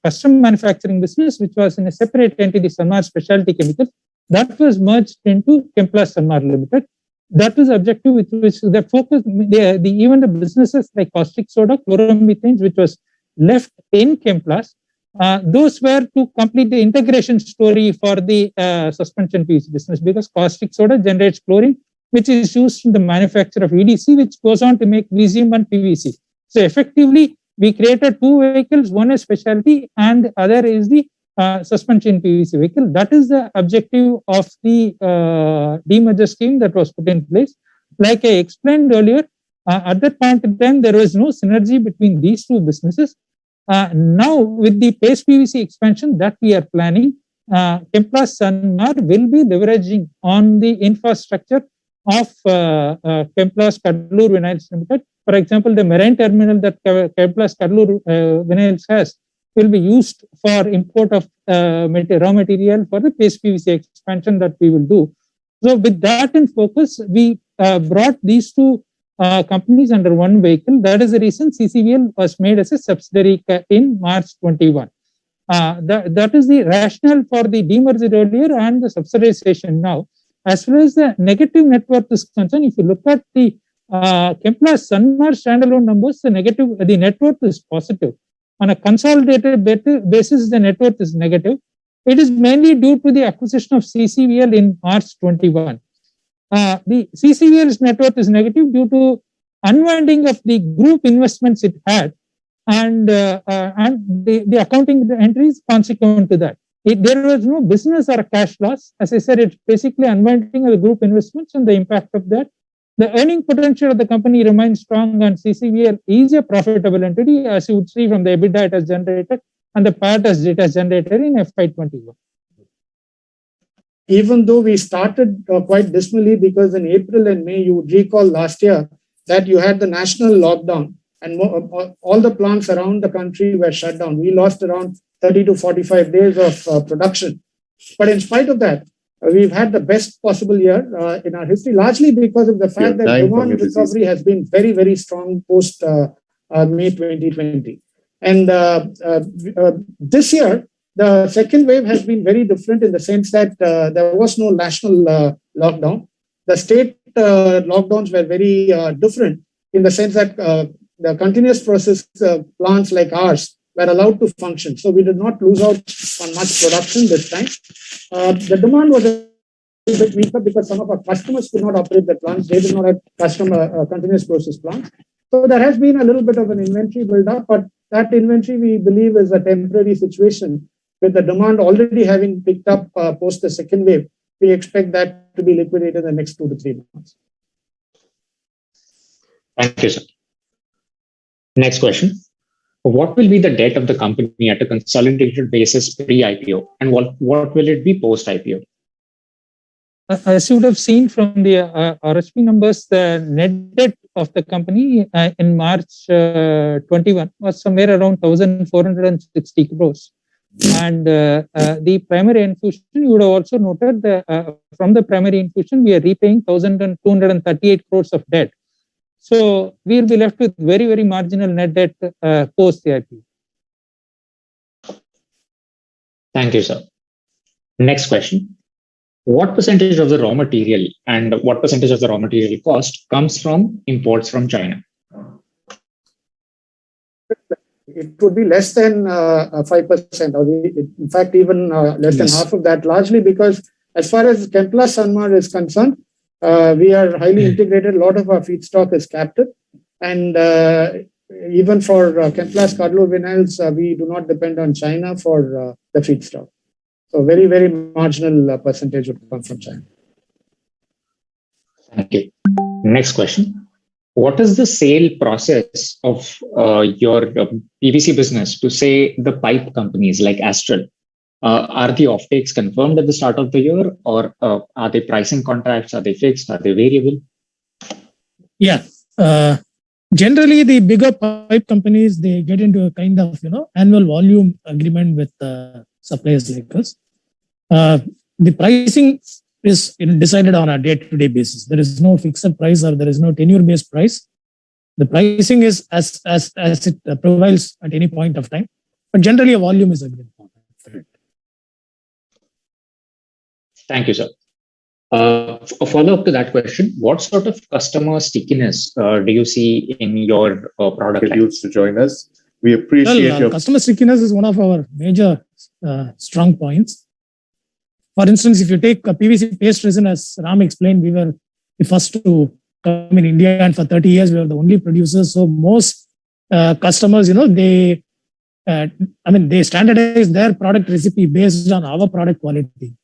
custom manufacturing business, which was in a separate entity, Sanmar Specialty Chemicals, that was merged into Chemplast Sanmar Limited. That is objective, which the focus, even the businesses like caustic soda, chloromethanes, which was left in Chemplast, those were to complete the integration story for the suspension PVC business, because caustic soda generates chlorine, which is used in the manufacture of EDC, which goes on to make VCM and PVC. So effectively, we created two vehicles, one is specialty and the other is the suspension PVC vehicle. That is the objective of the demerger scheme that was put in place. Like I explained earlier, at that point in time, there was no synergy between these two businesses. Now, with the paste PVC expansion that we are planning, Chemplast Sanmar will be leveraging on the infrastructure of Chemplast Cuddalore Vinyls Limited. For example, the marine terminal that Chemplast Cuddalore Vinyls has will be used for import of raw material for the paste PVC expansion that we will do. So with that in focus, we brought these two companies under one vehicle. That is the reason CCVL was made as a subsidiary in March 21. That is the rationale for the demerger earlier and the subsidiarization now. As far as the negative net worth is concerned, if you look at the Chemplast Sanmar standalone numbers, the net worth is positive. On a consolidated basis, the net worth is negative. It is mainly due to the acquisition of CCVL in March 21. The CCVL's net worth is negative due to unwinding of the group investments it had, and the accounting entries consequent to that. There was no business or cash loss. As I said, it's basically unwinding of the group investments and the impact of that. The earning potential of the company remains strong, and CCVL is a profitable entity, as you would see from the EBITDA it has generated and the PAT as it has generated in FY21. Even though we started quite dismally, because in April and May, you would recall last year that you had the national lockdown and all the plants around the country were shut down. We lost around 30 to 45 days of production. But in spite of that, we've had the best possible year in our history, largely because of the fact that demand recovery has been very, very strong post May 2020. And this year, the second wave has been very different in the sense that there was no national lockdown. The state lockdowns were very different in the sense that the continuous process plants like ours were allowed to function. So we did not lose out on much production this time. The demand was a bit weaker because some of our customers could not operate the plants. They did not have continuous process plants. So there has been a little bit of an inventory build-up, but that inventory we believe is a temporary situation. With the demand already having picked up post the second wave, we expect that to be liquidated in the next 2 to 3 months. Thank you, sir. Next question. What will be the debt of the company at a consolidated basis pre-IPO, and what will it be post-IPO? As you would have seen from the RHP numbers, the net debt of the company in March 21 was somewhere around 1,460 crores. And the primary infusion, you would have also noted from the primary infusion, we are repaying 1,238 crores of debt. So we will be left with very, very marginal net debt post the IPO. Thank you, sir. Next question. What percentage of the raw material and what percentage of the raw material cost comes from imports from China? It would be less than 5%, or in fact, even less than half of that, largely because as far as Chemplast Sanmar is concerned, we are highly integrated. A lot of our feedstock is captive. And even for Chemplast Cuddalore Vinyls, we do not depend on China for the feedstock. So very, very marginal percentage would come from China. Thank you. Next question. what is the sale process of your PVC business to, say, the pipe companies like Astral? Are the offtakes confirmed at the start of the year, or are they pricing contracts? Are they fixed? Are they variable? Yeah. Generally, the bigger pipe companies, they get into a kind of annual volume agreement with suppliers like us. The pricing is decided on a day-to-day basis. There is no fixed price or there is no tenure-based price. The pricing is as it prevails at any point of time. But generally, a volume is agreed upon. Thank you, sir. A follow-up to that question, what sort of customer stickiness do you see in your product line? To join us. We appreciate your customer stickiness is one of our major strong points. For instance, if you take PVC paste resin, as Ram explained, we were the first to come in India, and for 30 years we were the only producers. So most customers, they standardize their product recipe based on our product quality.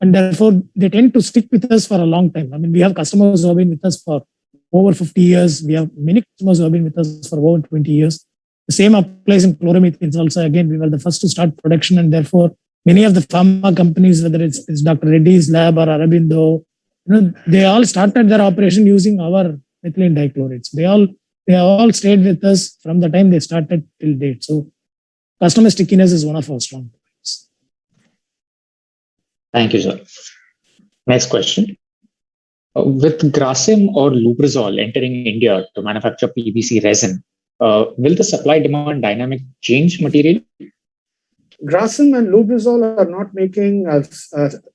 And therefore, they tend to stick with us for a long time. We have customers who have been with us for over 50 years. We have many customers who have been with us for over 20 years. The same applies in chloromethanes also. Again, we were the first to start production, and therefore, many of the pharma companies, whether it's Dr. Reddy's lab or Aurobindo, they all started their operation using our methylene dichlorates. They all stayed with us from the time they started till date. So, customer stickiness is one of our strong points. Thank you, sir. Next question. With Grasim or Lubrizol entering India to manufacture PVC resin, will the supply-demand dynamic change materially? Grasim and Lubrizol are not making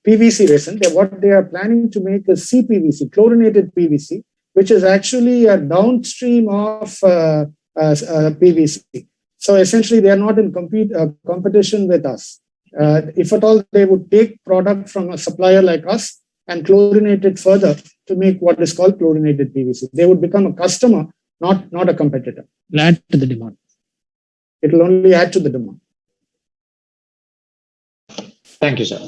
PVC resin. What they are planning to make is CPVC, chlorinated PVC, which is actually a downstream of PVC. So essentially, they are not in competition with us. If at all, they would take product from a supplier like us and chlorinate it further to make what is called chlorinated PVC. They would become a customer, not a competitor. It'll add to the demand. It will only add to the demand. Thank you, sir.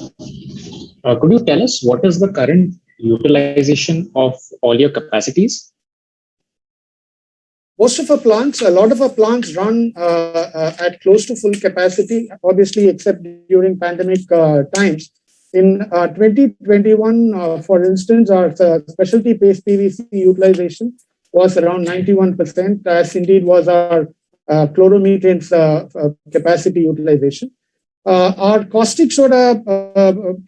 Could you tell us what is the current utilization of all your capacities? Most of our plants, a lot of our plants run at close to full capacity, obviously, except during pandemic times. In 2021, for instance, our specialty paste PVC utilization was around 91%, as indeed was our chloromethanes capacity utilization. Our caustic soda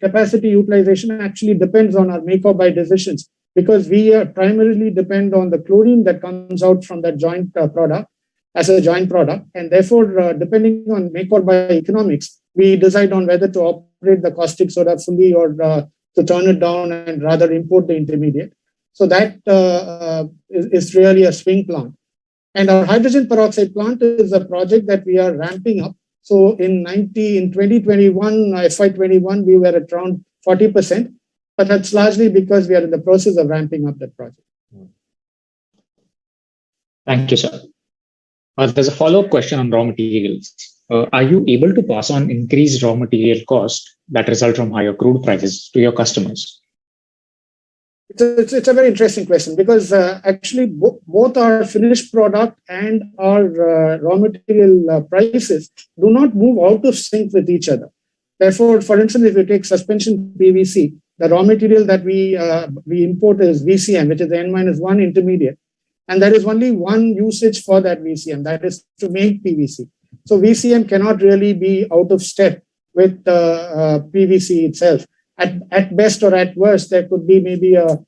capacity utilization actually depends on our make or buy decisions, because we primarily depend on the chlorine that comes out from that joint product as a joint product. And therefore, depending on make or buy economics, we decide on whether to operate the caustic soda fully or to turn it down and rather import the intermediate. So that is really a swing plant. And our hydrogen peroxide plant is a project that we are ramping up. So in 2021, FY21, we were at around 40%. But that's largely because we are in the process of ramping up that project. Thank you, sir. There's a follow-up question on raw materials. Are you able to pass on increased raw material cost that result from higher crude prices to your customers? It's a very interesting question, because actually both our finished product and our raw material prices do not move out of sync with each other. Therefore, for instance, if you take suspension PVC, the raw material that we import is VCM, which is the N-1 intermediate. And there is only one usage for that VCM, that is to make PVC. So VCM cannot really be out of step with PVC itself. At best or at worst, there could be maybe a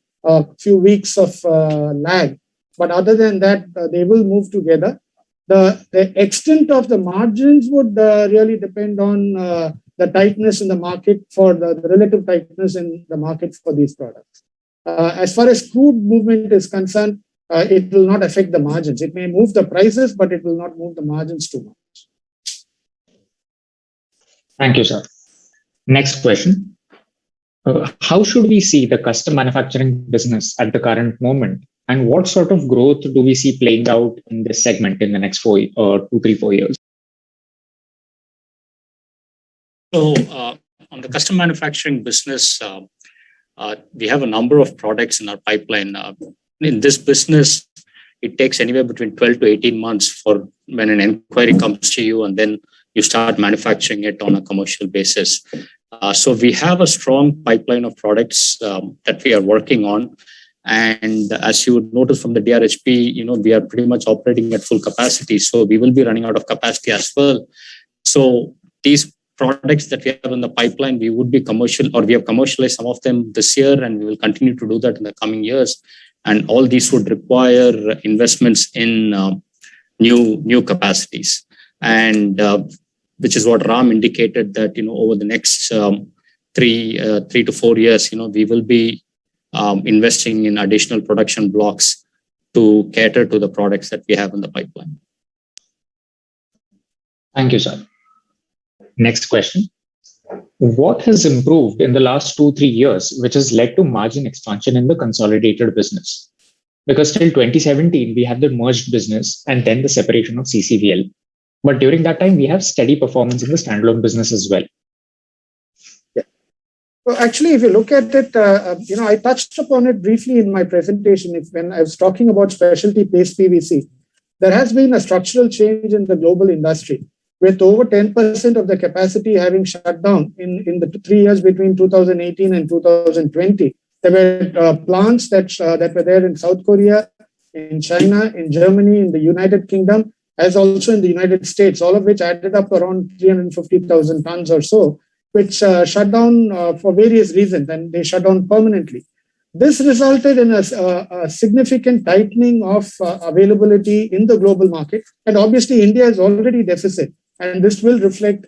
few weeks of lag. But other than that, they will move together. The extent of the margins would really depend on the tightness in the market, for the relative tightness in the market for these products. As far as crude movement is concerned, it will not affect the margins. It may move the prices, but it will not move the margins too much. Thank you, sir. Next question. How should we see the custom manufacturing business at the current moment? And what sort of growth do we see playing out in this segment in the next 2, 3, 4 years? So on the custom manufacturing business, we have a number of products in our pipeline. In this business, it takes anywhere between 12 to 18 months for when an inquiry comes to you and then you start manufacturing it on a commercial basis. So we have a strong pipeline of products that we are working on. And as you would notice from the DRHP, we are pretty much operating at full capacity. So we will be running out of capacity as well. So these products that we have in the pipeline, we would be commercial, or we have commercialized some of them this year, and we will continue to do that in the coming years. And all these would require investments in new capacities. And which is what Ram indicated, that over the next 3 to 4 years, we will be investing in additional production blocks to cater to the products that we have in the pipeline. Thank you, sir. Next question. What has improved in the last 2-3 years, which has led to margin expansion in the consolidated business? Because till 2017, we had the merged business and then the separation of CCVL. But during that time, we have steady performance in the standalone business as well. Well, actually, if you look at it, I touched upon it briefly in my presentation. When I was talking about specialty paste PVC, there has been a structural change in the global industry, with over 10% of the capacity having shut down in the 3 years between 2018 and 2020. There were plants that were there in South Korea, in China, in Germany, in the United Kingdom, as also in the United States, all of which added up around 350,000 tons or so, which shut down for various reasons, and they shut down permanently. This resulted in a significant tightening of availability in the global market. And obviously, India is already deficit, and this will reflect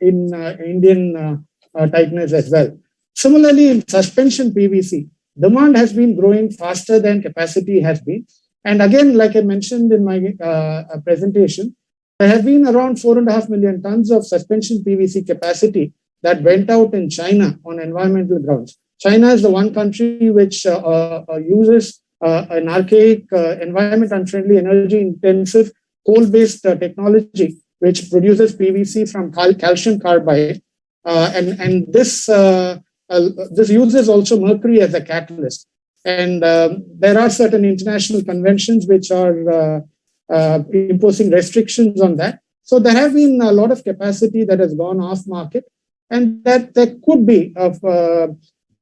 in Indian tightness as well. Similarly, in suspension PVC, demand has been growing faster than capacity has been. And again, like I mentioned in my presentation, there have been around 4.5 million tons of suspension PVC capacity that went out in China on environmental grounds. China is the one country which uses an archaic, environment unfriendly, energy intensive, coal-based technology, which produces PVC from calcium carbide. And this uses also mercury as a catalyst. And there are certain international conventions which are imposing restrictions on that. So there have been a lot of capacity that has gone off market, and that there could be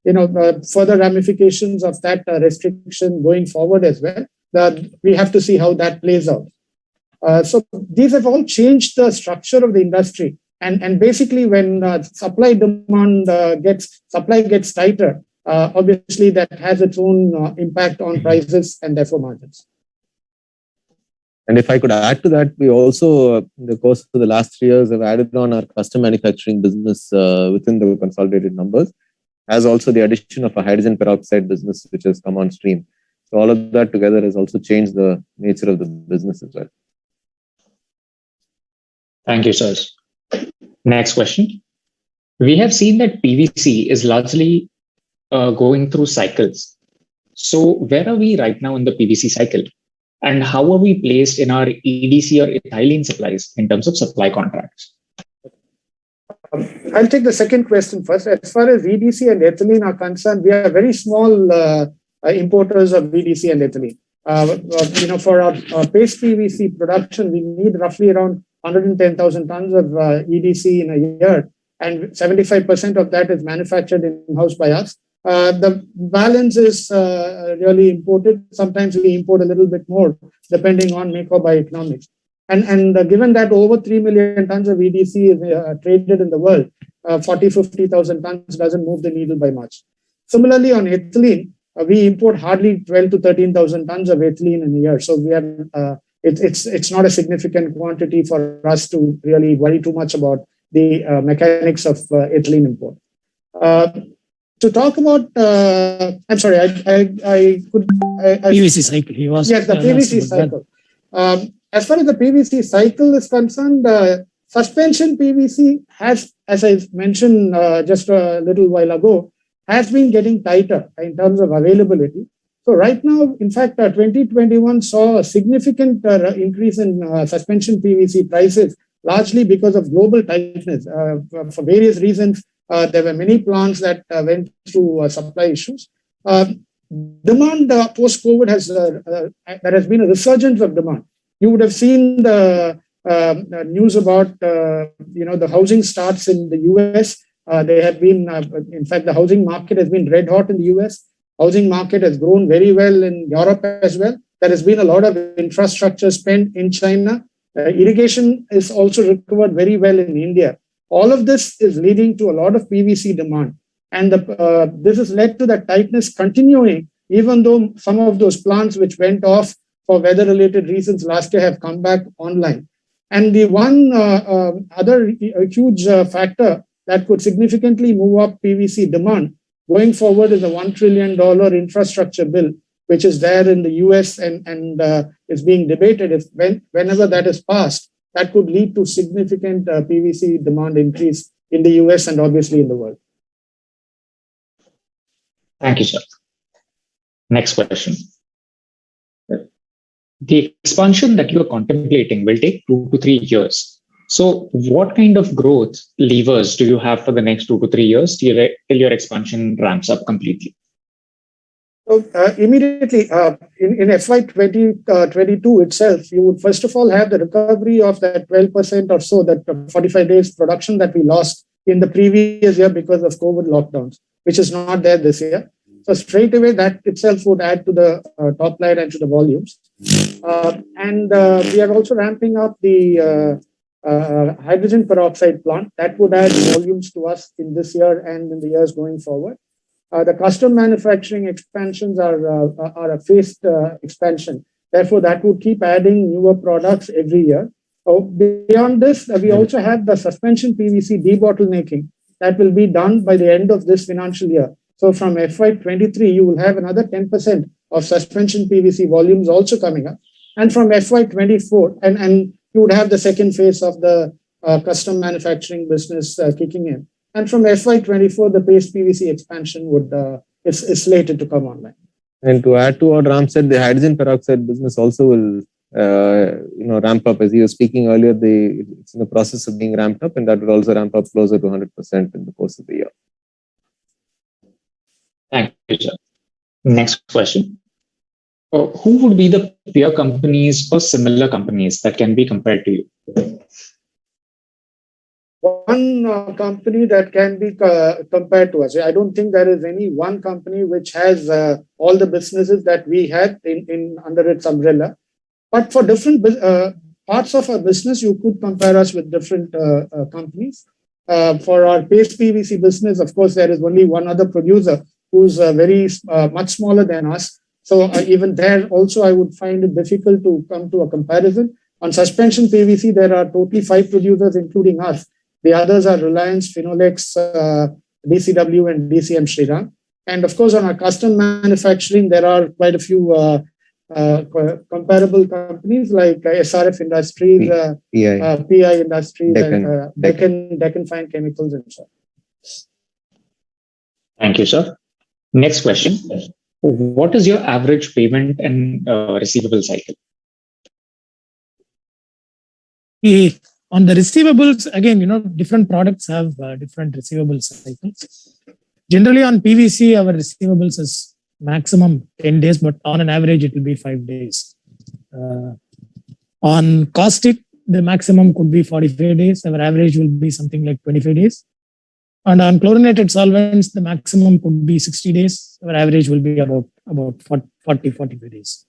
further ramifications of that restriction going forward as well. That we have to see how that plays out. So these have all changed the structure of the industry, and basically when supply gets tighter, obviously that has its own impact on prices and therefore margins. And if I could add to that, we also, in the course of the last 3 years, have added on our custom manufacturing business within the consolidated numbers, as also the addition of a hydrogen peroxide business, which has come on stream. So all of that together has also changed the nature of the business as well. Thank you, sir. Next question. We have seen that PVC is largely going through cycles. So where are we right now in the PVC cycle? And how are we placed in our EDC or ethylene supplies in terms of supply contracts? I'll take the second question first. As far as EDC and ethylene are concerned, we are very small importers of EDC and ethylene. For our paste PVC production, we need roughly around 110,000 tons of EDC in a year, and 75% of that is manufactured in-house by us. The balance is really imported. Sometimes we import a little bit more, depending on make or buy economics. And given that over 3 million tons of EDC is traded in the world, 50,000 tons doesn't move the needle by much. Similarly, on ethylene, we import hardly 12 to 13,000 tons of ethylene in a year. So we are it's not a significant quantity for us to really worry too much about the mechanics of ethylene import. To talk about, I'm sorry, PVC cycle. He was yes, the PVC cycle. As far as the PVC cycle is concerned, suspension PVC has, as I mentioned just a little while ago, has been getting tighter in terms of availability. So right now, in fact, 2021 saw a significant increase in suspension PVC prices, largely because of global tightness. For various reasons, there were many plants that went through supply issues. demand post-COVID there has been a resurgence of demand. You would have seen the news about the housing starts in the US. They have been, in fact, the housing market has been red hot in the US. Housing market has grown very well in Europe as well. There has been a lot of infrastructure spent in China. Irrigation is also recovered very well in India. All of this is leading to a lot of PVC demand. And this has led to the tightness continuing, even though some of those plants which went off for weather-related reasons last year have come back online. And the one other huge factor that could significantly move up PVC demand going forward is the $1 trillion infrastructure bill, which is there in the US and is being debated. Whenever that is passed, that could lead to significant PVC demand increase in the US and obviously in the world. Thank you, sir. Next question. The expansion that you are contemplating will take 2 to 3 years. So what kind of growth levers do you have for the next 2 to 3 years till your expansion ramps up completely? So immediately in FY 2022 itself, you would first of all have the recovery of that 12% or so, that 45 days production that we lost in the previous year because of COVID lockdowns, which is not there this year. So straight away, that itself would add to the top line and to the volumes. And we are also ramping up the hydrogen peroxide plant. That would add volumes to us in this year and in the years going forward. The custom manufacturing expansions are a phased expansion. Therefore, that would keep adding newer products every year. Beyond this, we also have the suspension PVC debottlenecking that will be done by the end of this financial year. So from FY 23, you will have another 10% of suspension PVC volumes also coming up. And from FY 24, and you would have the second phase of the custom manufacturing business kicking in. And from FY 24, the paste PVC expansion is slated to come online. And to add to what Ram said, the hydrogen peroxide business also will ramp up. As he was speaking earlier, it's in the process of being ramped up, and that will also ramp up closer to 100% in the course of the year. Thank you, sir. Next question. Who would be the peer companies or similar companies that can be compared to you? One company that can be compared to us. I don't think there is any one company which has all the businesses that we had in under its umbrella. But for different parts of our business, you could compare us with different companies. For our paste PVC business, of course, there is only one other producer who's very much smaller than us. So even there also, I would find it difficult to come to a comparison. On suspension PVC, there are totally 5 producers, including us. The others are Reliance, Finolex, DCW, and DCM Shriram. And of course, on our custom manufacturing, there are quite a few comparable companies like SRF Industries, PI Industries, and Deccan Fine Chemicals, and so on. Thank you, sir. Next question. What is your average payment and receivable cycle? On the receivables, again, different products have different receivable cycles. Generally, on PVC, our receivables is maximum 10 days, but on an average, it will be 5 days. On caustic, the maximum could be 45 days. Our average will be something like 25 days. And on chlorinated solvents, the maximum could be 60 days. Our average will be about 40-45 days.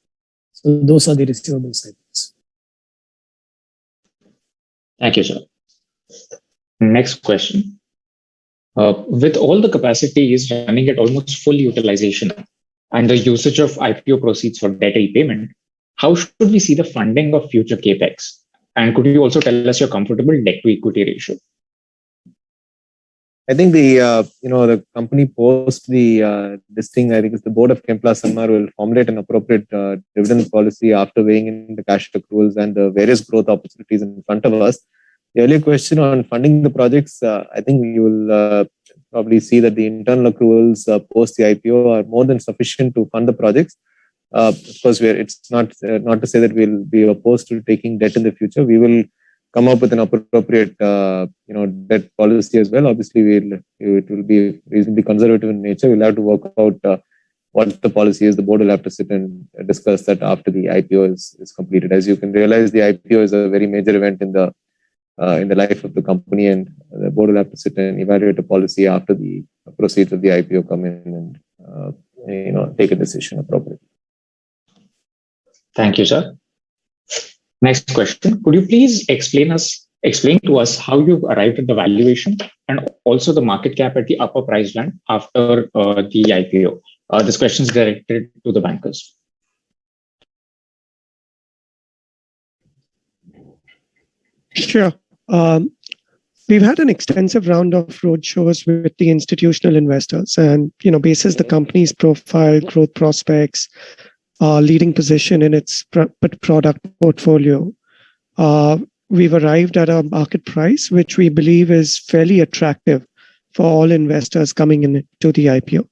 So those are the receivable cycles. Thank you, sir. Next question. With all the capacities running at almost full utilization and the usage of IPO proceeds for debt repayment, how should we see the funding of future capex? And could you also tell us your comfortable debt to equity ratio? I think the company post this thing, I think it's the board of Chemplast Sanmar will formulate an appropriate dividend policy after weighing in the cash accruals and the various growth opportunities in front of us. The earlier question on funding the projects, I think you will probably see that the internal accruals post the IPO are more than sufficient to fund the projects. Of course, it's not to say that we'll be opposed to taking debt in the future. We will come up with an appropriate debt policy as well. Obviously, it will be reasonably conservative in nature. We'll have to work out what the policy is, the board will have to sit and discuss that after the IPO is completed. As you can realize, the IPO is a very major event in the life of the company, and the board will have to sit and evaluate the policy after the proceeds of the IPO come in and take a decision appropriately. Thank you, sir. Next question. Could you please explain to us how you arrived at the valuation and also the market cap at the upper price band after the IPO? This question is directed to the bankers. Sure. We've had an extensive round of roadshows with the institutional investors, and basis the company's profile, growth prospects, leading position in its product portfolio. We've arrived at a market price which we believe is fairly attractive for all investors coming into the IPO.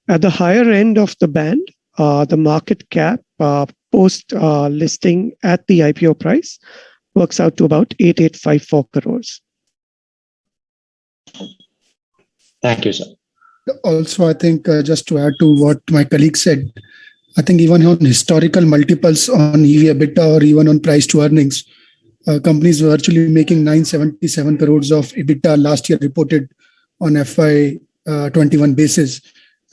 At the higher end of the band, the market cap post listing at the IPO price works out to about 8,854 crores. Thank you, sir. Also, I think just to add to what my colleague said, I think even on historical multiples on EV EBITDA or even on price to earnings, companies were actually making 977 crores of EBITDA last year reported on FY21 basis,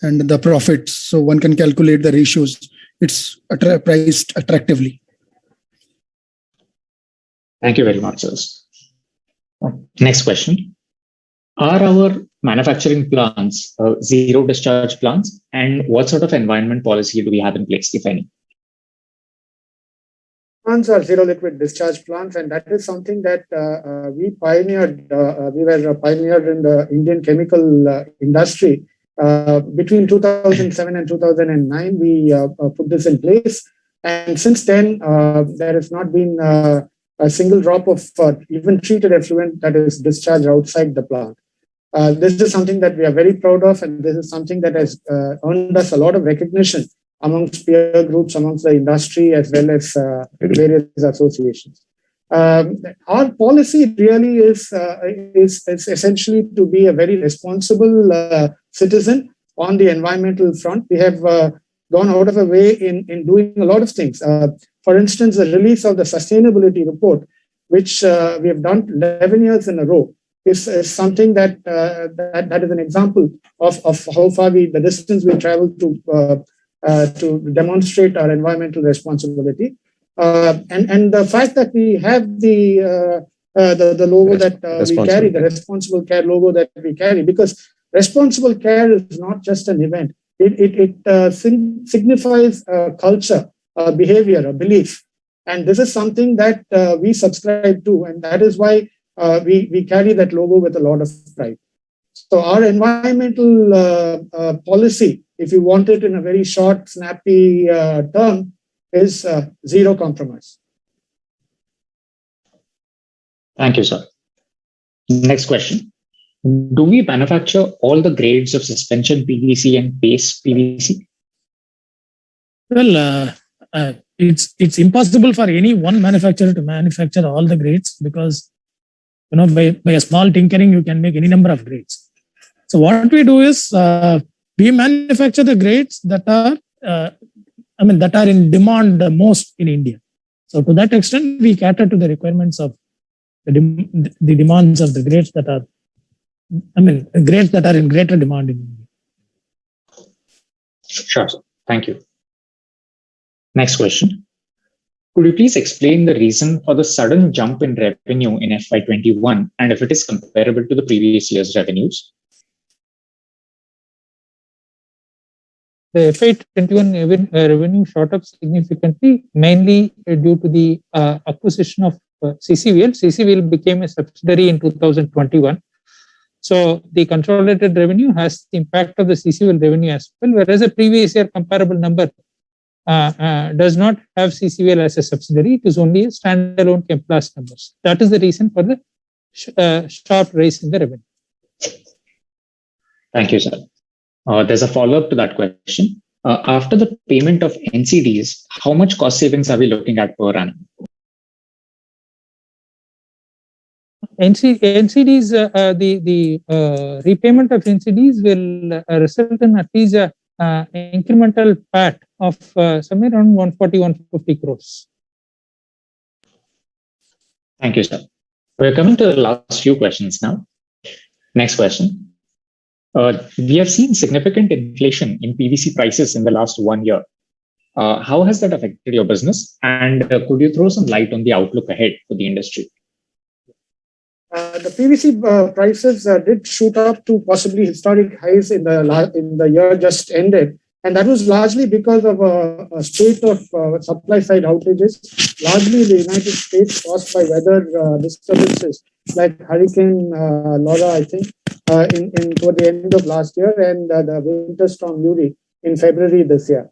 and the profits. So one can calculate the ratios. It's priced attractively. Thank you very much, sir. Next question. Are our manufacturing plants zero discharge plants, and what sort of environment policy do we have in place, if any? Plants are zero liquid discharge plants, and that is something that we pioneered. We were pioneered in the Indian chemical industry. Between 2007 and 2009, we put this in place. And since then, there has not been a single drop of even treated effluent that is discharged outside the plant. This is something that we are very proud of, and this is something that has earned us a lot of recognition amongst peer groups, amongst the industry, as well as various associations. Our policy really is essentially to be a very responsible citizen on the environmental front. We have gone out of our way in doing a lot of things. For instance, the release of the sustainability report, which we have done 11 years in a row, is something that is an example of how far the distance we travel to demonstrate our environmental responsibility. And the fact that we have the logo that we carry, the responsible care logo that we carry, because responsible care is not just an event. It signifies a culture, a behavior, a belief. And this is something that we subscribe to, and that is why we carry that logo with a lot of pride. So our environmental policy, if you want it in a very short, snappy term, is zero compromise. Thank you, sir. Next question. Do we manufacture all the grades of suspension PVC and paste PVC? Well, it's impossible for any one manufacturer to manufacture all the grades, because by a small tinkering you can make any number of grades. So what we do is we manufacture the grades that are that are in demand the most in India. So to that extent, we cater to the requirements of the demands of the grades that are, grades that are in greater demand in India. Sure, sir. Thank you. Next question. Could you please explain the reason for the sudden jump in revenue in FY21 and if it is comparable to the previous year's revenues? The FY21 revenue shot up significantly, mainly due to the acquisition of CCVL. CCVL became a subsidiary in 2021. So the consolidated revenue has the impact of the CCVL revenue as well, whereas a previous year comparable number does not have CCVL as a subsidiary. It is only a standalone Chemplast numbers. That is the reason for the sharp rise in the revenue. Thank you, sir. There's a follow-up to that question. After the payment of NCDs, how much cost savings are we looking at per annum? NCDs, the repayment of NCDs will result in at least incremental PAT of somewhere around 140, 150 crores. Thank you, sir. We're coming to the last few questions now. Next question. We have seen significant inflation in PVC prices in the last 1 year. How has that affected your business? And could you throw some light on the outlook ahead for the industry? The PVC prices did shoot up to possibly historic highs in the year just ended. And that was largely because of a spate of supply side outages, largely in the United States caused by weather disturbances like Hurricane Laura, I think, toward the end of last year, and the winter storm Uri in February this year.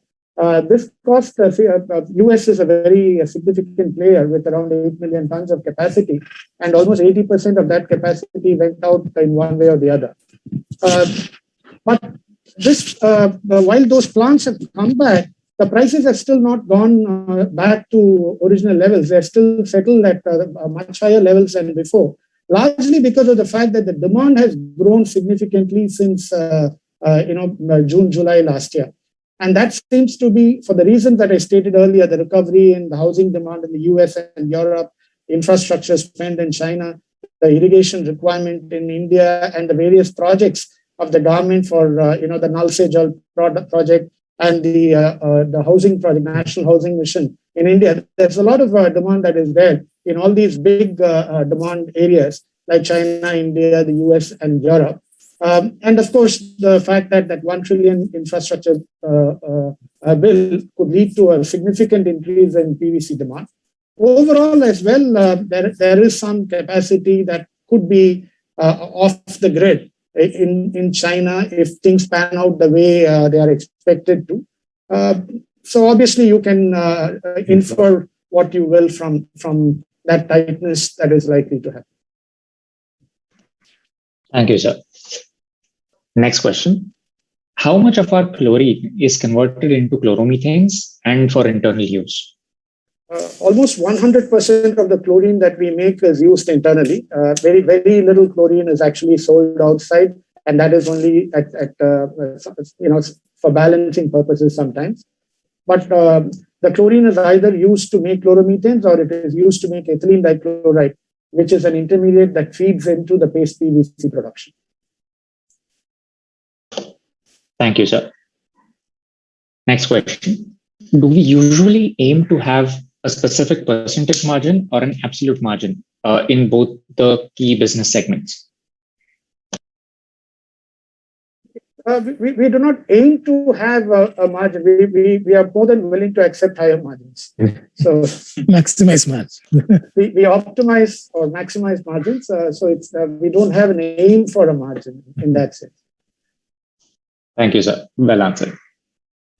This cost, US is a very significant player with around 8 million tons of capacity, and almost 80% of that capacity went out in one way or the other. But this, while those plants have come back, the prices have still not gone back to original levels. They're still settled at much higher levels than before, largely because of the fact that the demand has grown significantly since June, July last year. And that seems to be, for the reasons that I stated earlier, the recovery in the housing demand in the US and Europe, infrastructure spend in China, the irrigation requirement in India, and the various projects of the government for the Nal Se Jal project and the housing project, National Housing Mission in India. There's a lot of demand that is there in all these big demand areas like China, India, the US, and Europe. And of course, the fact that that 1 trillion infrastructure bill could lead to a significant increase in PVC demand. Overall, as well, there is some capacity that could be off the grid in China if things pan out the way they are expected to. So obviously, you can infer what you will from that tightness that is likely to happen. Thank you, sir. Next question. How much of our chlorine is converted into chloromethanes and for internal use? Almost 100% of the chlorine that we make is used internally. Very, very little chlorine is actually sold outside, and that is only for balancing purposes sometimes. But the chlorine is either used to make chloromethanes or it is used to make ethylene dichloride, which is an intermediate that feeds into the paste PVC production. Thank you, sir. Next question. Do we usually aim to have a specific percentage margin or an absolute margin in both the key business segments? We do not aim to have a margin. We are more than willing to accept higher margins. So maximize margins. we optimize or maximize margins. So it's we don't have an aim for a margin in that sense. Thank you, sir. Well answered.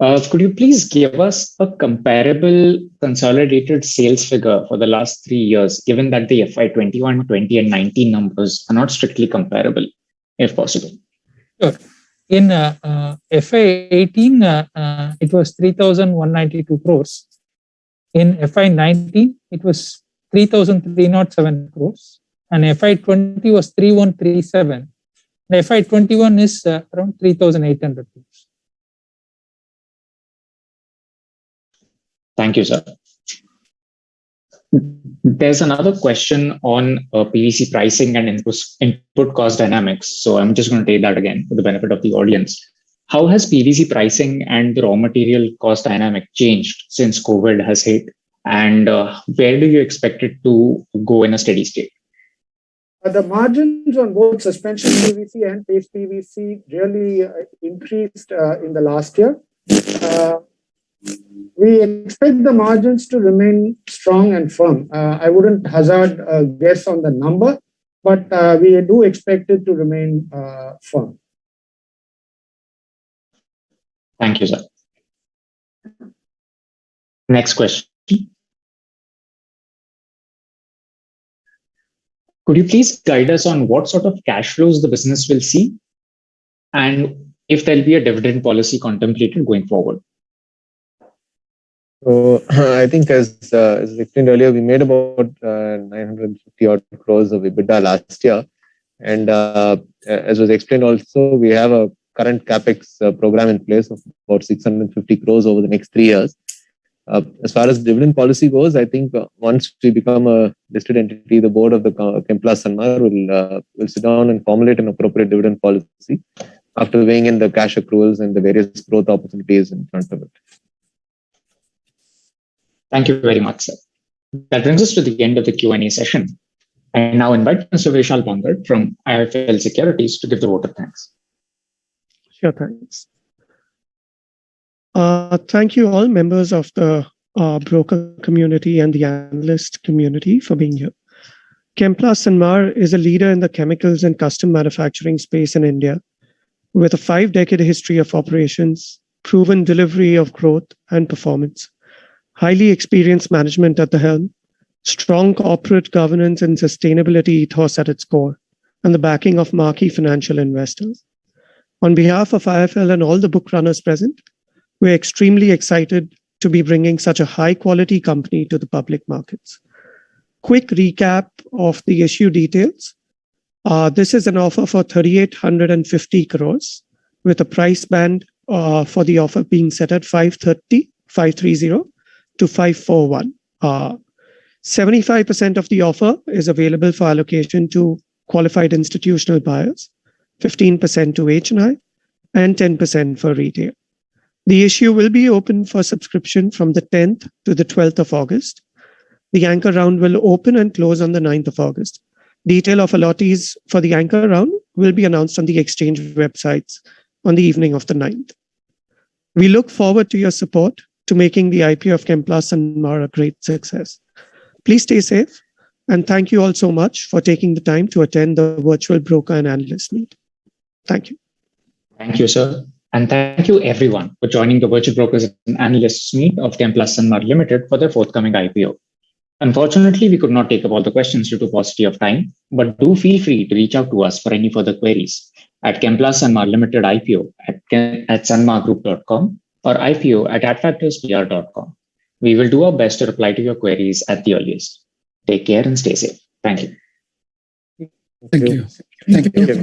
Could you please give us a comparable consolidated sales figure for the last 3 years, given that the FY 21, 20, and 19 numbers are not strictly comparable, if possible? Sure. In FY 18, it was 3,192 crores. In FY 19, it was 3,307 crores. And FY 20 was 3,137. The FY 21 is around 3,800 crores. Thank you, sir. There's another question on PVC pricing and input cost dynamics. So I'm just going to take that again for the benefit of the audience. How has PVC pricing and the raw material cost dynamic changed since COVID has hit? And where do you expect it to go in a steady state? The margins on both suspension PVC and paste PVC really increased in the last year. We expect the margins to remain strong and firm. I wouldn't hazard a guess on the number, but we do expect it to remain firm. Thank you, sir. Next question. Could you please guide us on what sort of cash flows the business will see and if there'll be a dividend policy contemplated going forward? So I think as explained earlier, we made about 950 odd crores of EBITDA last year. And as was explained also, we have a current capex program in place of about 650 crores over the next 3 years. As far as dividend policy goes, I think once we become a listed entity, the board of the Chemplast Sanmar will sit down and formulate an appropriate dividend policy after weighing in the cash accruals and the various growth opportunities in front of it. Thank you very much, sir. That brings us to the end of the Q&A session. I now invite Mr. Vishal Bangad from IIFL Securities to give the vote of thanks. Sure, thanks. Thank you all members of the broker community and the analyst community for being here. Chemplast Sanmar is a leader in the chemicals and custom manufacturing space in India with a 5-decade history of operations, proven delivery of growth and performance, highly experienced management at the helm, strong corporate governance and sustainability ethos at its core, and the backing of marquee financial investors. On behalf of IIFL and all the book runners present, we're extremely excited to be bringing such a high-quality company to the public markets. Quick recap of the issue details. This is an offer for 3,850 crores with a price band for the offer being set at 530 to 541. 75% of the offer is available for allocation to qualified institutional buyers, 15% to HNI, and 10% for retail. The issue will be open for subscription from the 10th to the 12th of August. The anchor round will open and close on the 9th of August. Detail of allottees for the anchor round will be announced on the exchange websites on the evening of the 9th. We look forward to your support to making the IPO of Chemplast Sanmar a great success. Please stay safe, and thank you all so much for taking the time to attend the virtual broker and analyst meet. Thank you. Thank you, sir. And thank you everyone for joining the virtual brokers and analysts meet of Chemplast Sanmar Limited for their forthcoming IPO. Unfortunately, we could not take up all the questions due to paucity of time, but do feel free to reach out to us for any further queries at Chemplast Sanmar Limited IPO at sanmargroup.com or IPO at adfactorspr.com. We will do our best to reply to your queries at the earliest. Take care and stay safe. Thank you. Thank you. Thank you.